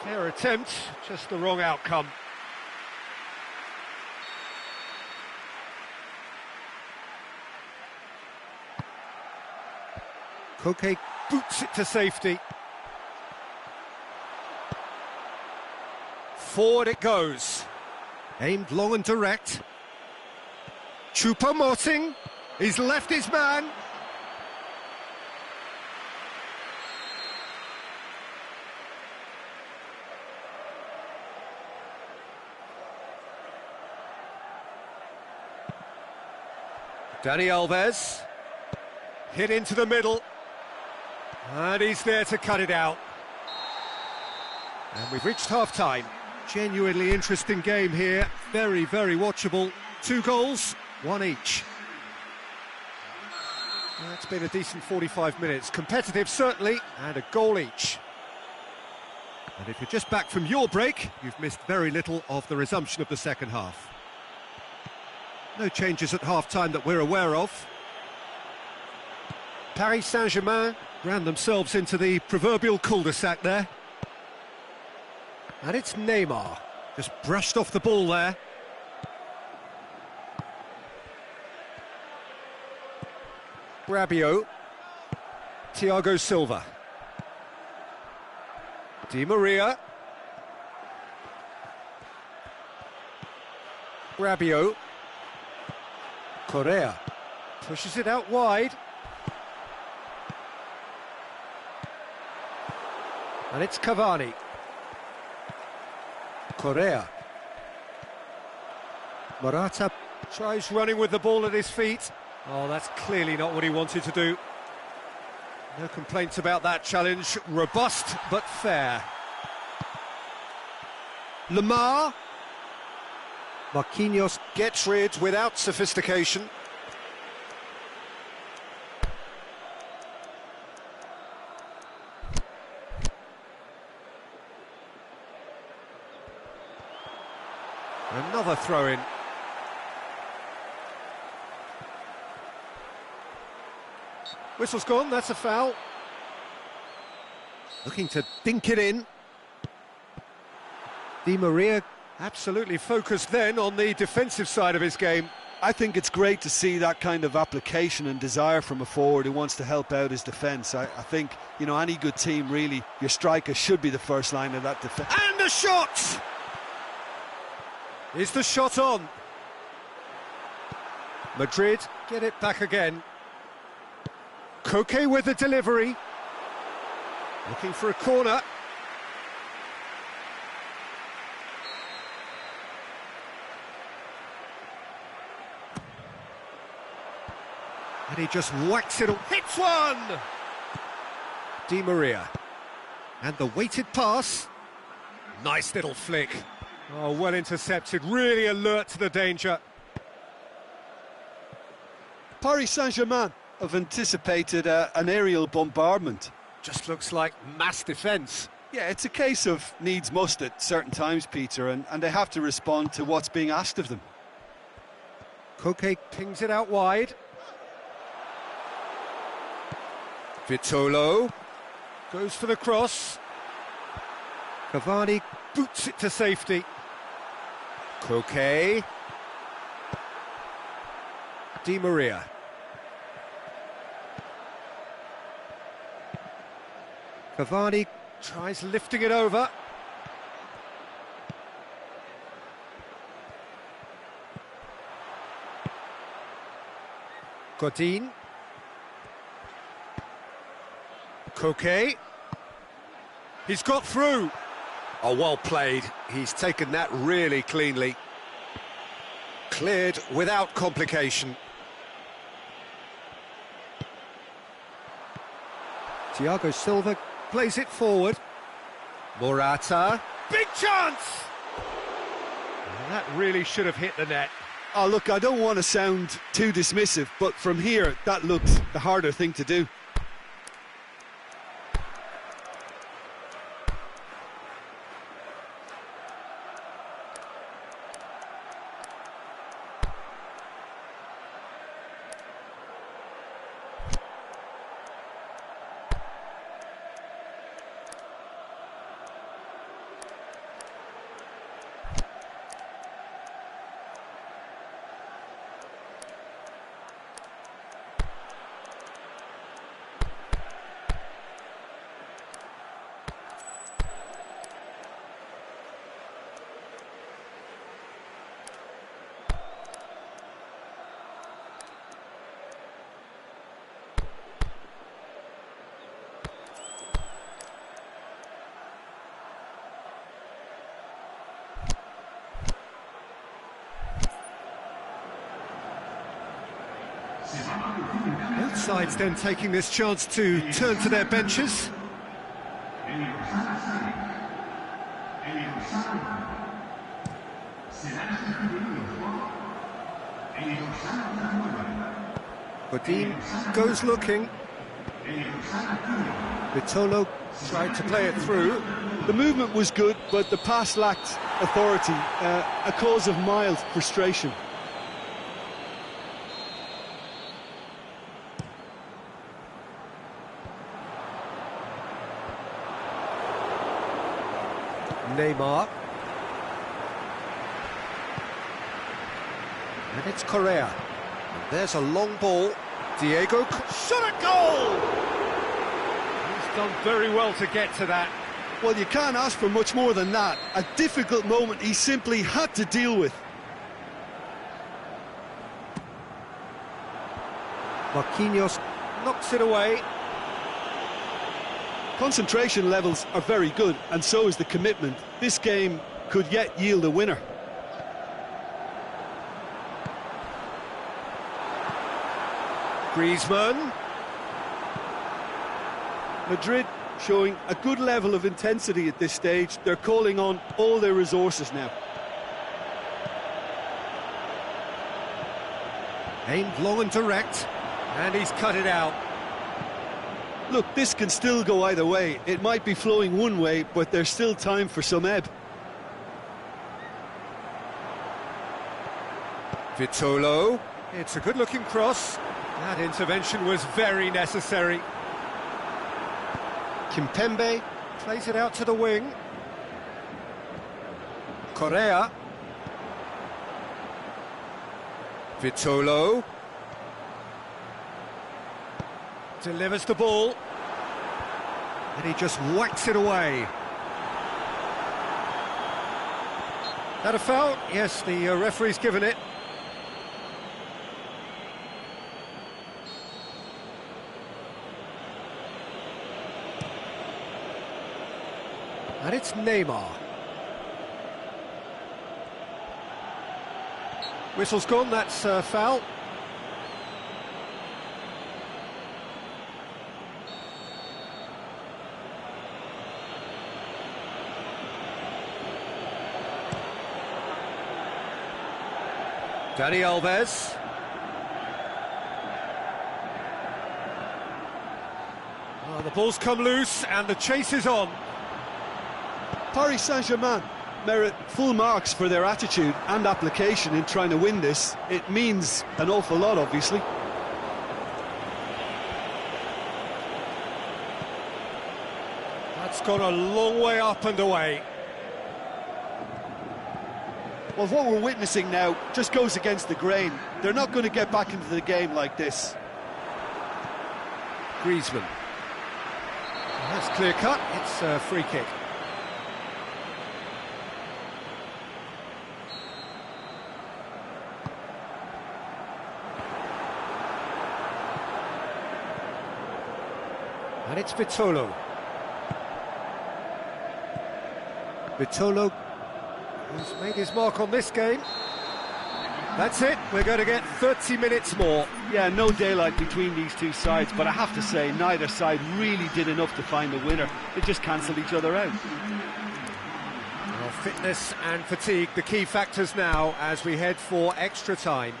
Fair attempt, just the wrong outcome. Koke boots it to safety. Forward it goes. Aimed long and direct. Choupo-Moting. He's left his man. Dani Alves. Hit into the middle. And he's there to cut it out. And we've reached half-time. Genuinely interesting game here. Very, very watchable. 2 goals, 1 each. That's been a decent 45 minutes. Competitive, certainly, and a goal each. And if you're just back from your break, you've missed very little of the resumption of the second half. No changes at half-time that we're aware of. Paris Saint-Germain ran themselves into the proverbial cul-de-sac there. And it's Neymar. Just brushed off the ball there. Rabiot. Thiago Silva. Di Maria. Rabiot. Correa. Pushes it out wide. And it's Cavani. Correa. Morata tries running with the ball at his feet. Oh, that's clearly not what he wanted to do. No complaints about that challenge. Robust, but fair. Lemar. Marquinhos gets rid without sophistication. Another throw-in. Whistle's gone, that's a foul. Looking to dink it in. Di Maria absolutely focused then on the defensive side of his game. I think it's great to see that kind of application and desire from a forward who wants to help out his defence. I think, you know, any good team, really, your striker should be the first line of that defence. And a shot! Is the shot on? Madrid get it back again. Koke with the delivery. Looking for a corner. And he just whacks it, hits one! Di Maria. And the weighted pass. Nice little flick. Oh, well intercepted, really alert to the danger. Paris Saint-Germain have anticipated an aerial bombardment. Just looks like mass defence. Yeah, it's a case of needs must at certain times, Peter, and they have to respond to what's being asked of them. Koke pings it out wide. Vitolo goes for the cross. Cavani boots it to safety. Koke. Di Maria. Cavani tries lifting it over. Godin. Koke. He's got through. Oh, well played. He's taken that really cleanly. Cleared without complication. Thiago Silva plays it forward. Morata. Big chance! And that really should have hit the net. Oh, look, I don't want to sound too dismissive, but from here, that looks the harder thing to do. Both sides then taking this chance to turn to their benches. Godin goes looking. Vitolo tried to play it through. The movement was good, but the pass lacked authority, a cause of mild frustration. Neymar. And it's Correa. And there's a long ball. Diego shot at goal! He's done very well to get to that. Well, you can't ask for much more than that. A difficult moment he simply had to deal with. Marquinhos knocks it away. Concentration levels are very good, and so is the commitment. This game could yet yield a winner. Griezmann. Madrid showing a good level of intensity at this stage. They're calling on all their resources now. Aimed long and direct, and he's cut it out. Look, this can still go either way. It might be flowing one way, but there's still time for some ebb. Vitolo. It's a good-looking cross. That intervention was very necessary. Kimpembe plays it out to the wing. Correa. Vitolo. Delivers the ball. And he just whacks it away. That a foul? Yes, the referee's given it. And it's Neymar. Whistle's gone, that's a foul. Dani Alves. Oh, the ball's come loose and the chase is on. Paris Saint-Germain merit full marks for their attitude and application in trying to win this. It means an awful lot, obviously. That's gone a long way up and away. Well, what we're witnessing now just goes against the grain. They're not going to get back into the game like this. Griezmann. That's clear cut, it's a free kick. And it's Vitolo. Vitolo, who's made his mark on this game. That's it, we're going to get 30 minutes more. Yeah, no daylight between these two sides, but I have to say, neither side really did enough to find the winner. They just cancelled each other out. Well, fitness and fatigue, the key factors now as we head for extra time.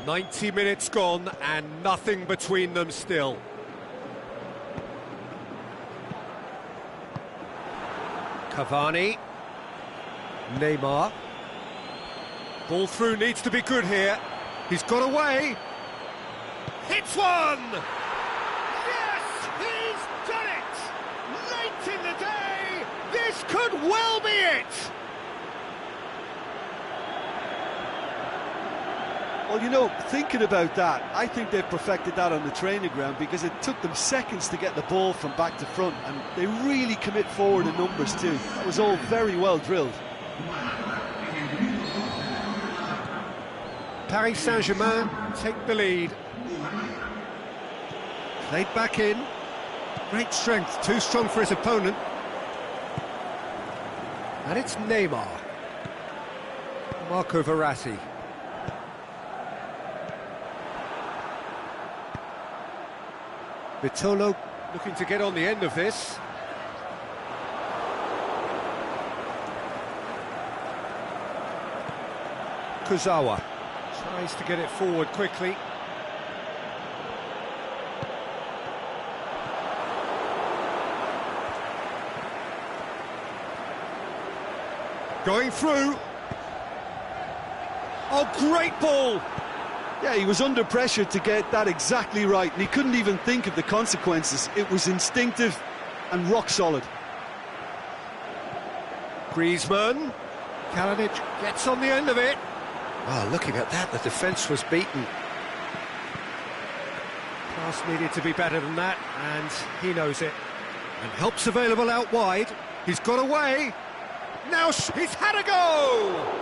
"90 minutes gone and nothing between them still." Cavani, Neymar, ball through needs to be good here, he's got away, hits one! Yes, he's done it! Late in the day, this could well be it! Well, you know, thinking about that, I think they've perfected that on the training ground because it took them seconds to get the ball from back to front, and they really commit forward in numbers too. That was all very well drilled. Paris Saint-Germain take the lead. Played back in. Great strength, too strong for his opponent. And it's Neymar. Marco Verratti. Vitolo looking to get on the end of this. Kurzawa tries to get it forward quickly. Going through. Oh, great ball! Yeah, he was under pressure to get that exactly right, and he couldn't even think of the consequences. It was instinctive and rock solid. Griezmann. Kalinic gets on the end of it. Oh, looking at that, the defence was beaten. Pass needed to be better than that, and he knows it. And help's available out wide. He's got away. Now he's had a go!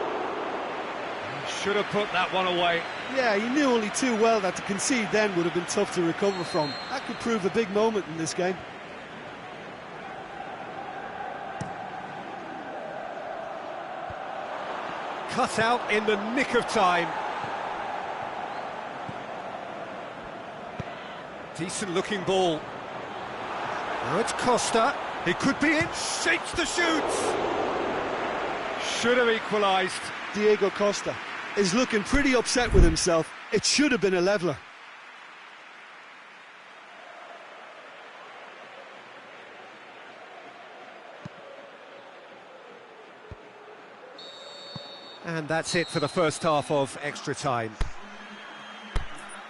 Should have put that one away. Yeah, he knew only too well that to concede then would have been tough to recover from. That could prove a big moment in this game. Cut out in the nick of time. Decent looking ball. Now it's Costa. He could be in. Shapes the shoots. Should have equalised. Diego Costa is looking pretty upset with himself. It should have been a leveller. And that's it for the first half of extra time.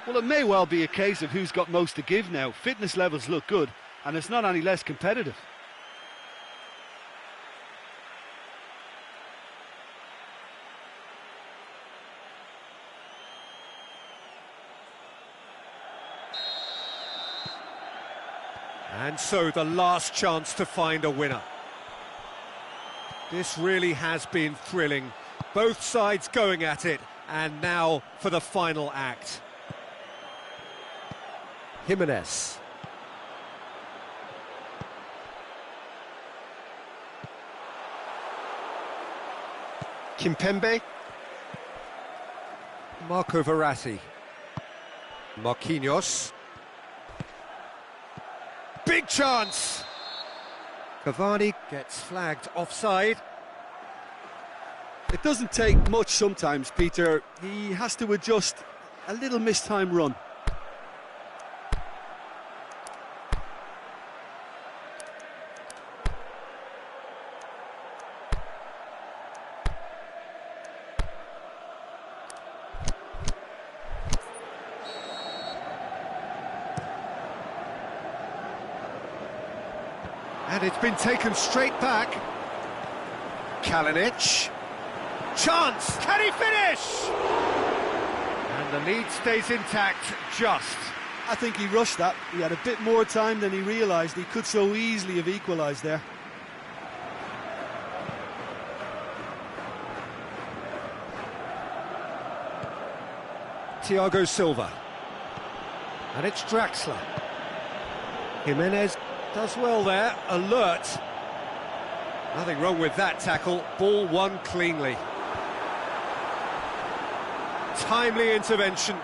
Well, it may well be a case of who's got most to give now. Fitness levels look good, and it's not any less competitive. And so the last chance to find a winner. This really has been thrilling. Both sides going at it, and now for the final act. Jimenez. Kimpembe. Marco Verratti. Marquinhos. big chance. Cavani gets flagged offside. It doesn't take much sometimes, Peter. He has to adjust a little mistimed run. And it's been taken straight back. Kalinic. Chance! Can he finish? And the lead stays intact, just. I think he rushed that. He had a bit more time than he realised. He could so easily have equalised there. Thiago Silva. And it's Draxler. Jimenez does well there, alert. Nothing wrong with that tackle, ball won cleanly. Timely intervention.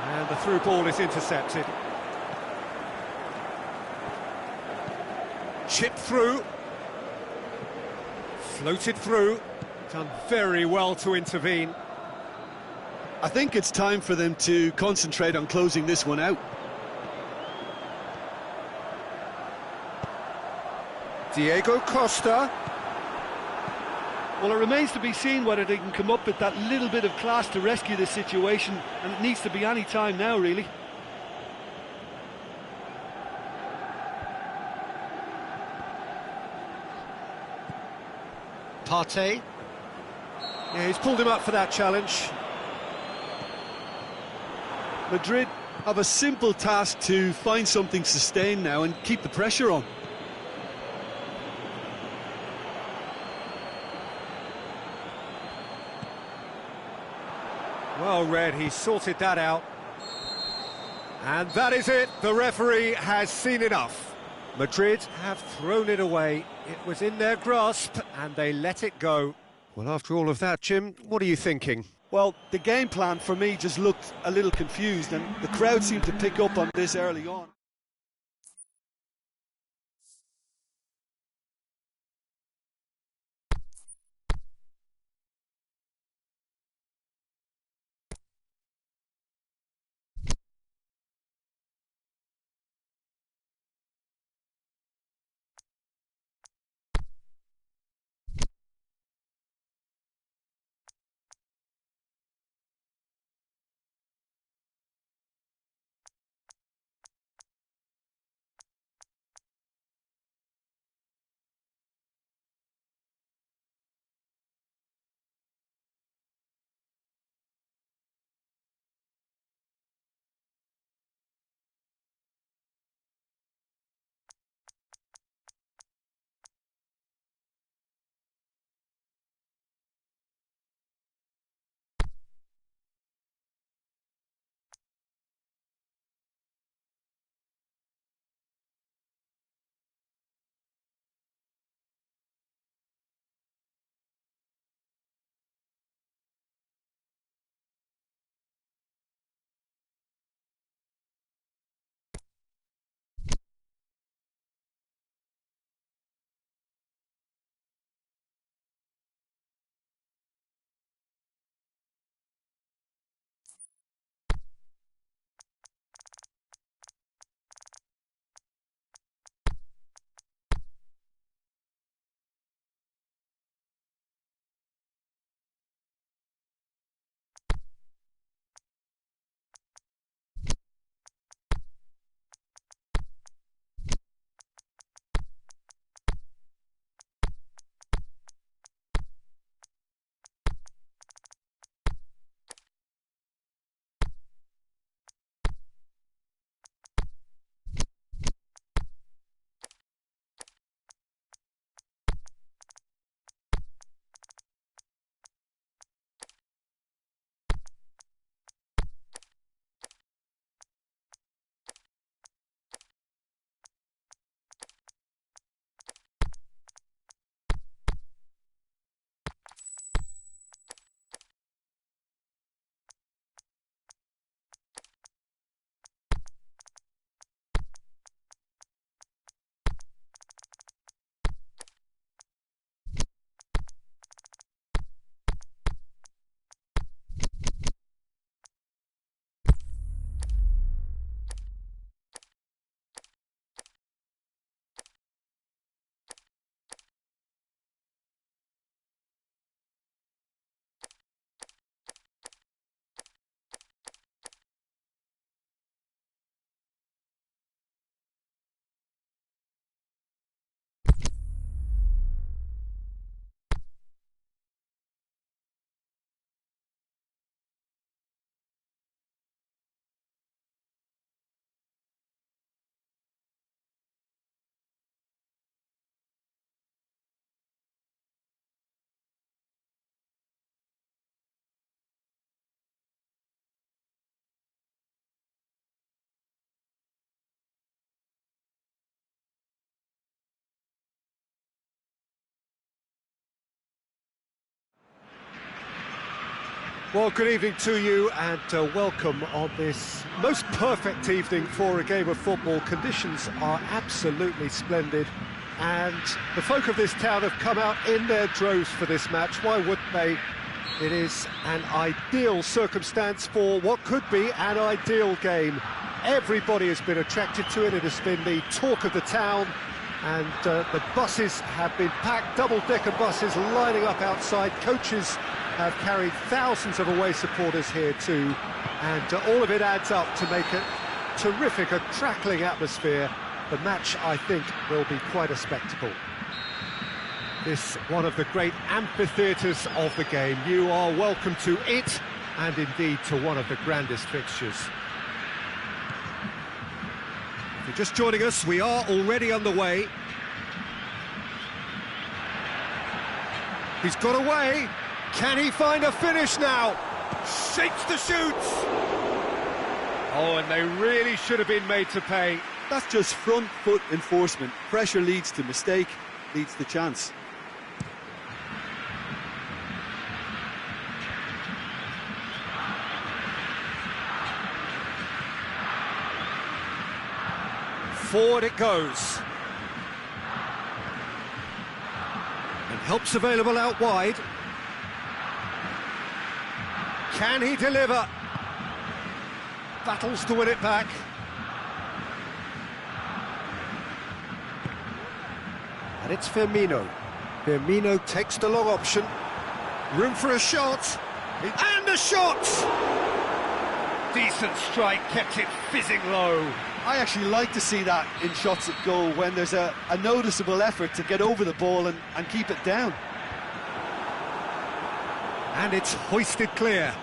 And the through ball is intercepted. Chipped through. Floated through. Done very well to intervene. I think it's time for them to concentrate on closing this one out. Diego Costa. Well, it remains to be seen whether they can come up with that little bit of class to rescue this situation, and it needs to be any time now, really. Partey. Yeah, he's pulled him up for that challenge. Madrid have a simple task to find something sustained now and keep the pressure on. Well read, he sorted that out. And that is it, the referee has seen enough. Madrid have thrown it away. It was in their grasp and they let it go. Well, after all of that, Jim, what are you thinking? Well, the game plan for me just looked a little confused, and the crowd seemed to pick up on this early on. Well, good evening to you and welcome on this most perfect evening for a game of football. Conditions are absolutely splendid and the folk of this town have come out in their droves for this match. Why wouldn't they? It is an ideal circumstance for what could be an ideal game. Everybody has been attracted to it. It has been the talk of the town and the buses have been packed, double-decker buses lining up outside. Coaches have carried thousands of away supporters here too, and all of it adds up to make it terrific, a crackling atmosphere. The match, I think, will be quite a spectacle. This one of the great amphitheatres of the game. You are welcome to it, and indeed to one of the grandest fixtures. If you're just joining us, we are already underway. He's got away. Can he find a finish now? Shapes the shoots! Oh, and they really should have been made to pay. That's just front foot enforcement. Pressure leads to mistake, leads to chance. Forward it goes. And help's available out wide. Can he deliver? Battles to win it back. And it's Firmino. Firmino takes the long option. Room for a shot. And a shot! Decent strike, kept it fizzing low. I actually like to see that in shots at goal, when there's a noticeable effort to get over the ball and keep it down. And it's hoisted clear.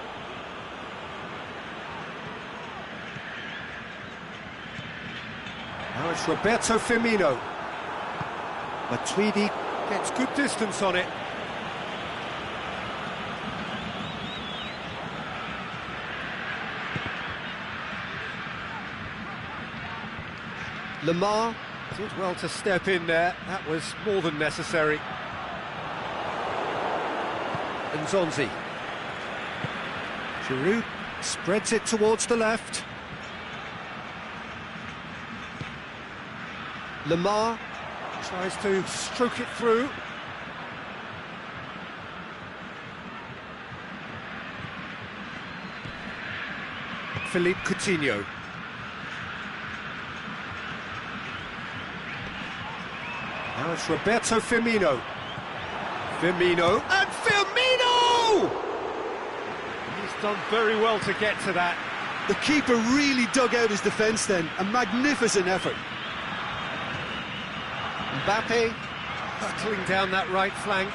Now it's Roberto Firmino. Matuidi gets good distance on it. Lamar did well to step in there. That was more than necessary. And Zonzi. Giroud spreads it towards the left. Lamar tries to stroke it through. Philippe Coutinho. Now it's Roberto Firmino. Firmino, and Firmino! He's done very well to get to that. The keeper really dug out his defence then. A magnificent effort. Mbappe hurtling down that right flank.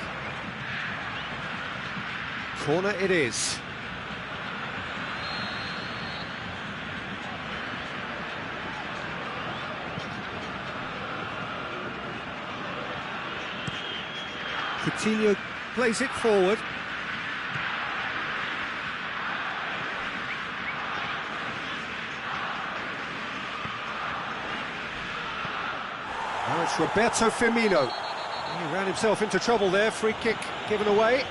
Corner it is. Coutinho plays it forward. Now it's Roberto Firmino. He ran himself into trouble there. Free kick given away.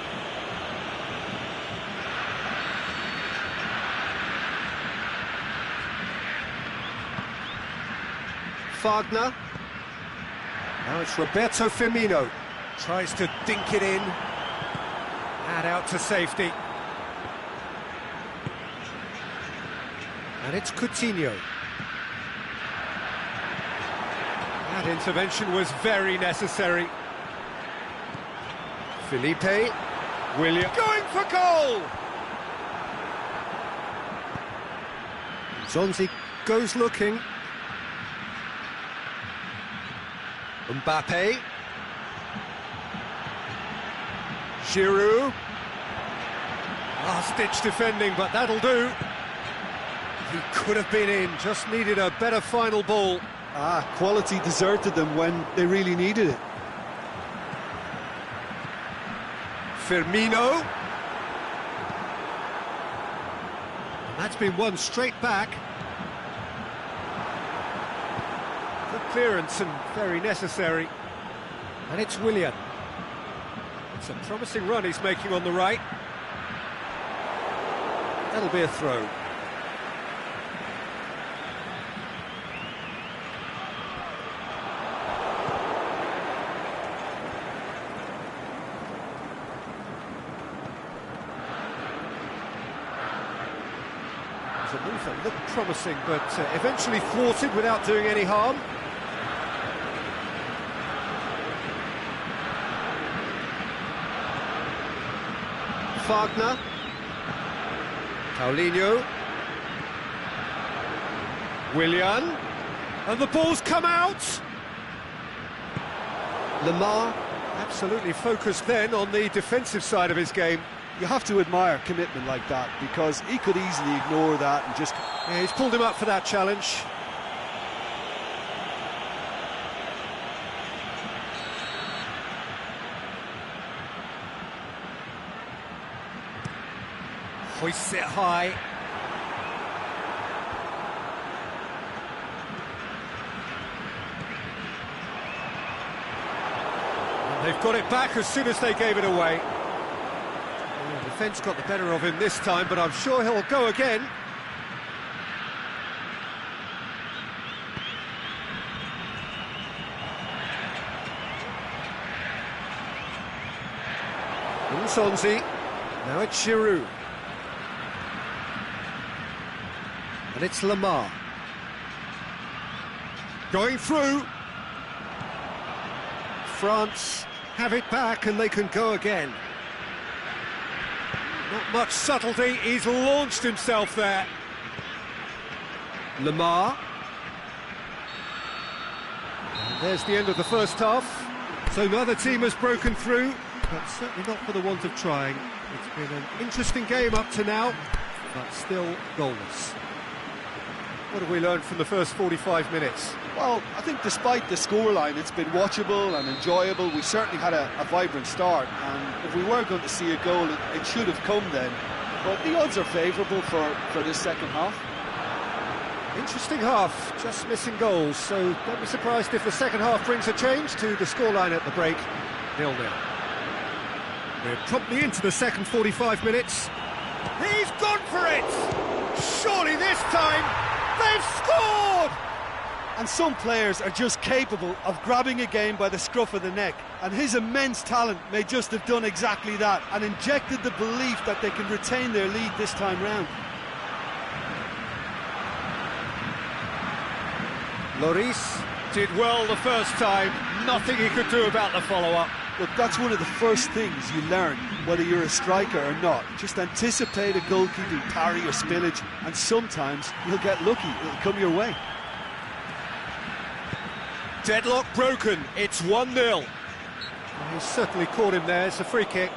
Wagner. Now it's Roberto Firmino. Tries to dink it in. And out to safety. And it's Coutinho. That intervention was very necessary. Felipe. William going for goal! Zonzi goes looking. Mbappe. Giroud. Last-ditch defending, but that'll do. He could have been in, just needed a better final ball. Quality deserted them when they really needed it. Firmino. That's been won straight back. Good clearance and very necessary. And it's Willian. It's a promising run he's making on the right. That'll be a throw. It was a move that looked promising, but eventually thwarted without doing any harm. Wagner. Paulinho. Willian. And the ball's come out. Lamar absolutely focused then on the defensive side of his game. You have to admire commitment like that, because he could easily ignore that and just... Yeah, he's pulled him up for that challenge. Hoists it high. And they've got it back as soon as they gave it away. Well, the defence got the better of him this time, but I'm sure he'll go again. Nsonzi. Now it's Giroud. And it's Lamar. Going through. France have it back and they can go again. Not much subtlety, he's launched himself there. Lamar. And there's the end of the first half. So neither team has broken through, but certainly not for the want of trying. It's been an interesting game up to now, but still goalless. What have we learned from the first 45 minutes? Well, I think despite the scoreline, it's been watchable and enjoyable. We certainly had a vibrant start, and if we were going to see a goal, it should have come then. But the odds are favourable for this second half. Interesting half, just missing goals, so don't be surprised if the second half brings a change to the scoreline at the break, 0-0. We're promptly into the second 45 minutes. He's gone for it! Surely this time, they've scored! And some players are just capable of grabbing a game by the scruff of the neck, and his immense talent may just have done exactly that and injected the belief that they can retain their lead this time round. Lloris did well the first time, nothing he could do about the follow-up. Look, that's one of the first things you learn, whether you're a striker or not. Just anticipate a goalkeeping parry or spillage, and sometimes you'll get lucky, it'll come your way. Deadlock broken, it's 1-0. Well, he's certainly caught him there, it's a free kick.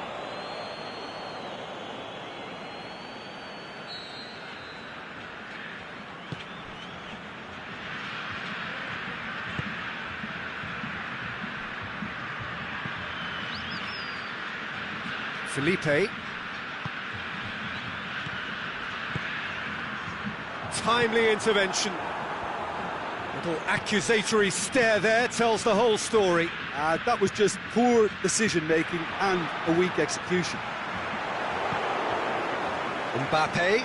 Felipe. Timely intervention. Little accusatory stare there tells the whole story. That was just poor decision-making and a weak execution. Mbappe.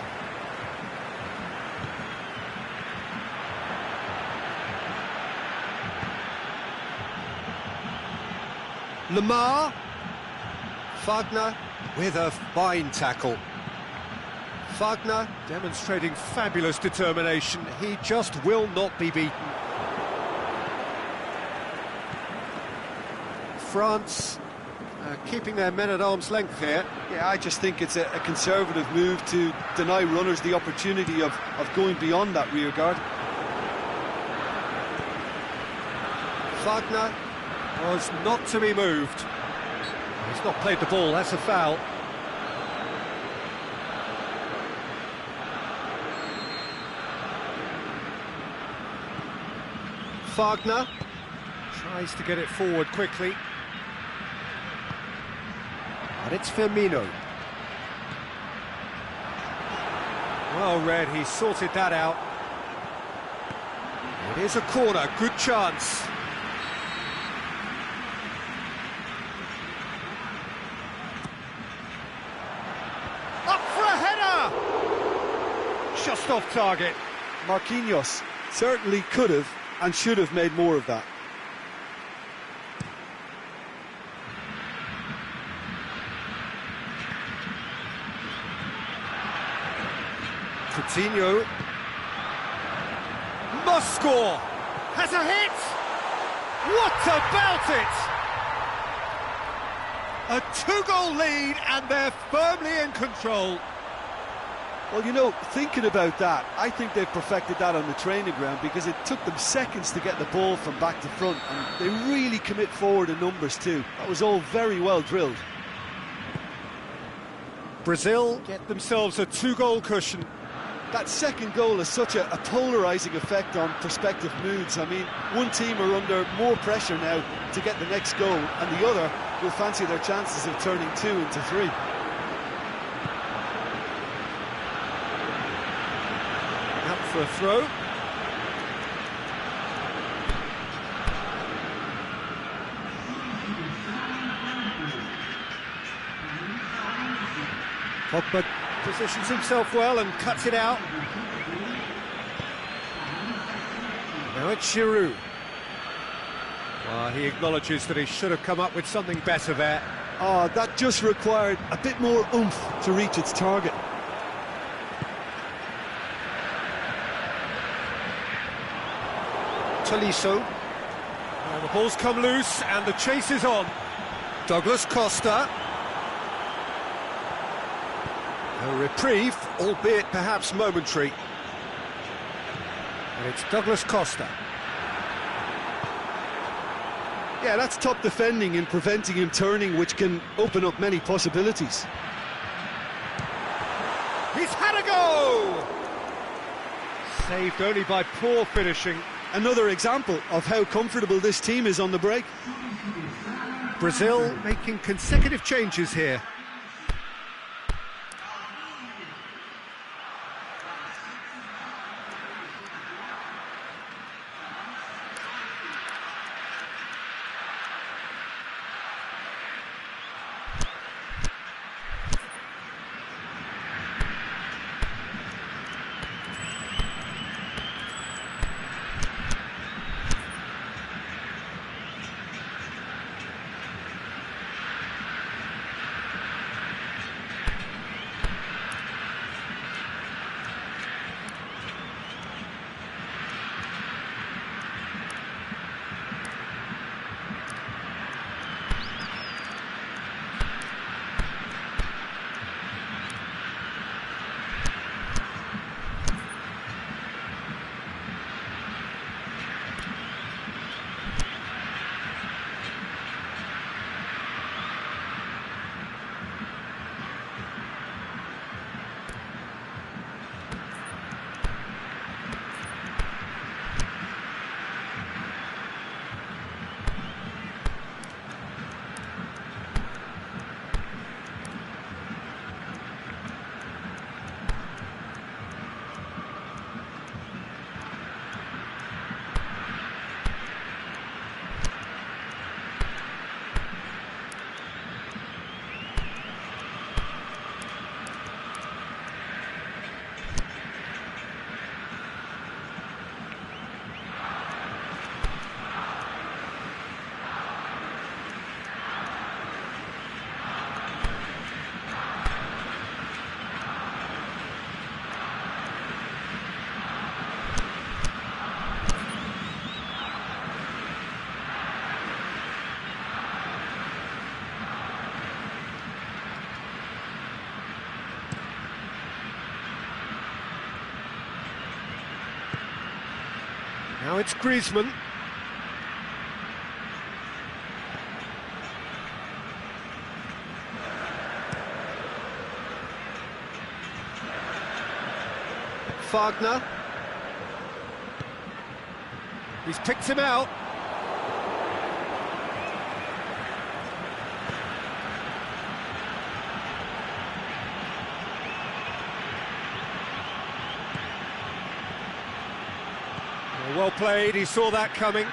Lamar. Wagner with a fine tackle. Wagner demonstrating fabulous determination. He just will not be beaten. France keeping their men at arm's length here. Yeah, I just think it's a conservative move to deny runners the opportunity of going beyond that rear guard. Wagner was not to be moved. He's not played the ball, that's a foul. Wagner tries to get it forward quickly. And it's Firmino. Well read, he sorted that out. It is a corner, good chance. Up for a header! just off target. Marquinhos certainly could have and should have made more of that. Coutinho must score. Has a hit. What about it? A two-goal lead and they're firmly in control. Well, you know, thinking about that, I think they've perfected that on the training ground because it took them seconds to get the ball from back to front, and they really commit forward in numbers too. That was all very well drilled. Brazil get themselves a two-goal cushion. That second goal has such a polarising effect on prospective moods. I mean, one team are under more pressure now to get the next goal, and the other will fancy their chances of turning 2 into 3. Out for a throw. Pogba positions himself well and cuts it out. Now it's Giroud. Well, he acknowledges that he should have come up with something better there. Oh, that just required a bit more oomph to reach its target. Tolisso. Well, the ball's come loose and the chase is on. Douglas Costa. A reprieve, albeit perhaps momentary. And it's Douglas Costa. Yeah, that's top defending in preventing him turning, which can open up many possibilities. He's had a go! Saved only by poor finishing. Another example of how comfortable this team is on the break. Brazil making consecutive changes here. Now it's Griezmann. Wagner. He's picked him out. Well played, he saw that coming.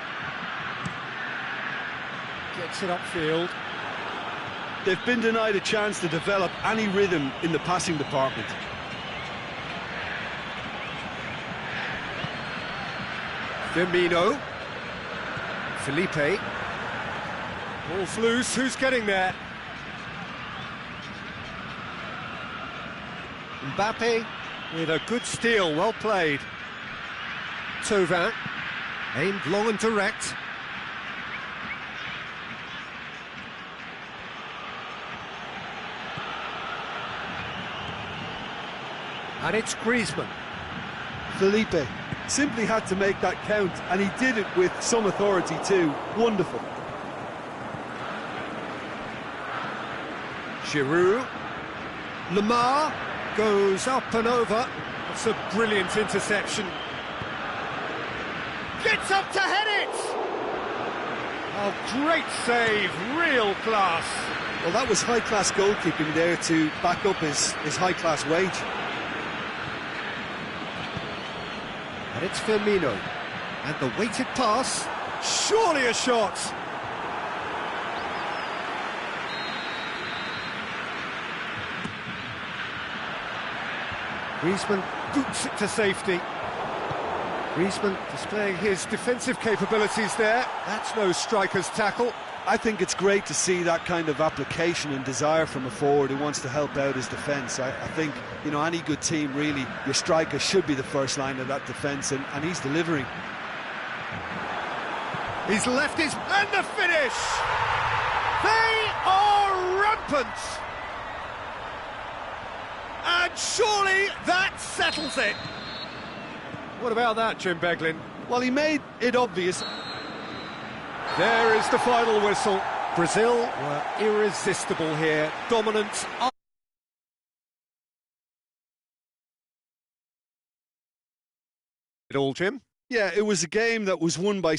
Gets it upfield. They've been denied a chance to develop any rhythm in the passing department. Firmino. Felipe. Ball's loose, who's getting there? Mbappe with a good steal, well played. Thauvin, aimed long and direct. And it's Griezmann. Felipe simply had to make that count, and he did it with some authority too. Wonderful. Giroud. Lemar goes up and over. That's a brilliant interception. Gets up to head it! Oh, great save, real class. Well, that was high-class goalkeeping there to back up his high-class wage. And it's Firmino. And the weighted pass. Surely a shot! Griezmann boots it to safety. Griezmann displaying his defensive capabilities there. That's no striker's tackle. I think it's great to see that kind of application and desire from a forward who wants to help out his defence. I think, you know, any good team, really, your striker should be the first line of that defence, and he's delivering. He's left his... and the finish! They are rampant! And surely that settles it! What about that, Jim Beglin? Well, he made it obvious. There is the final whistle. Brazil were irresistible here, dominant. It all, Jim? Yeah, it was a game that was won by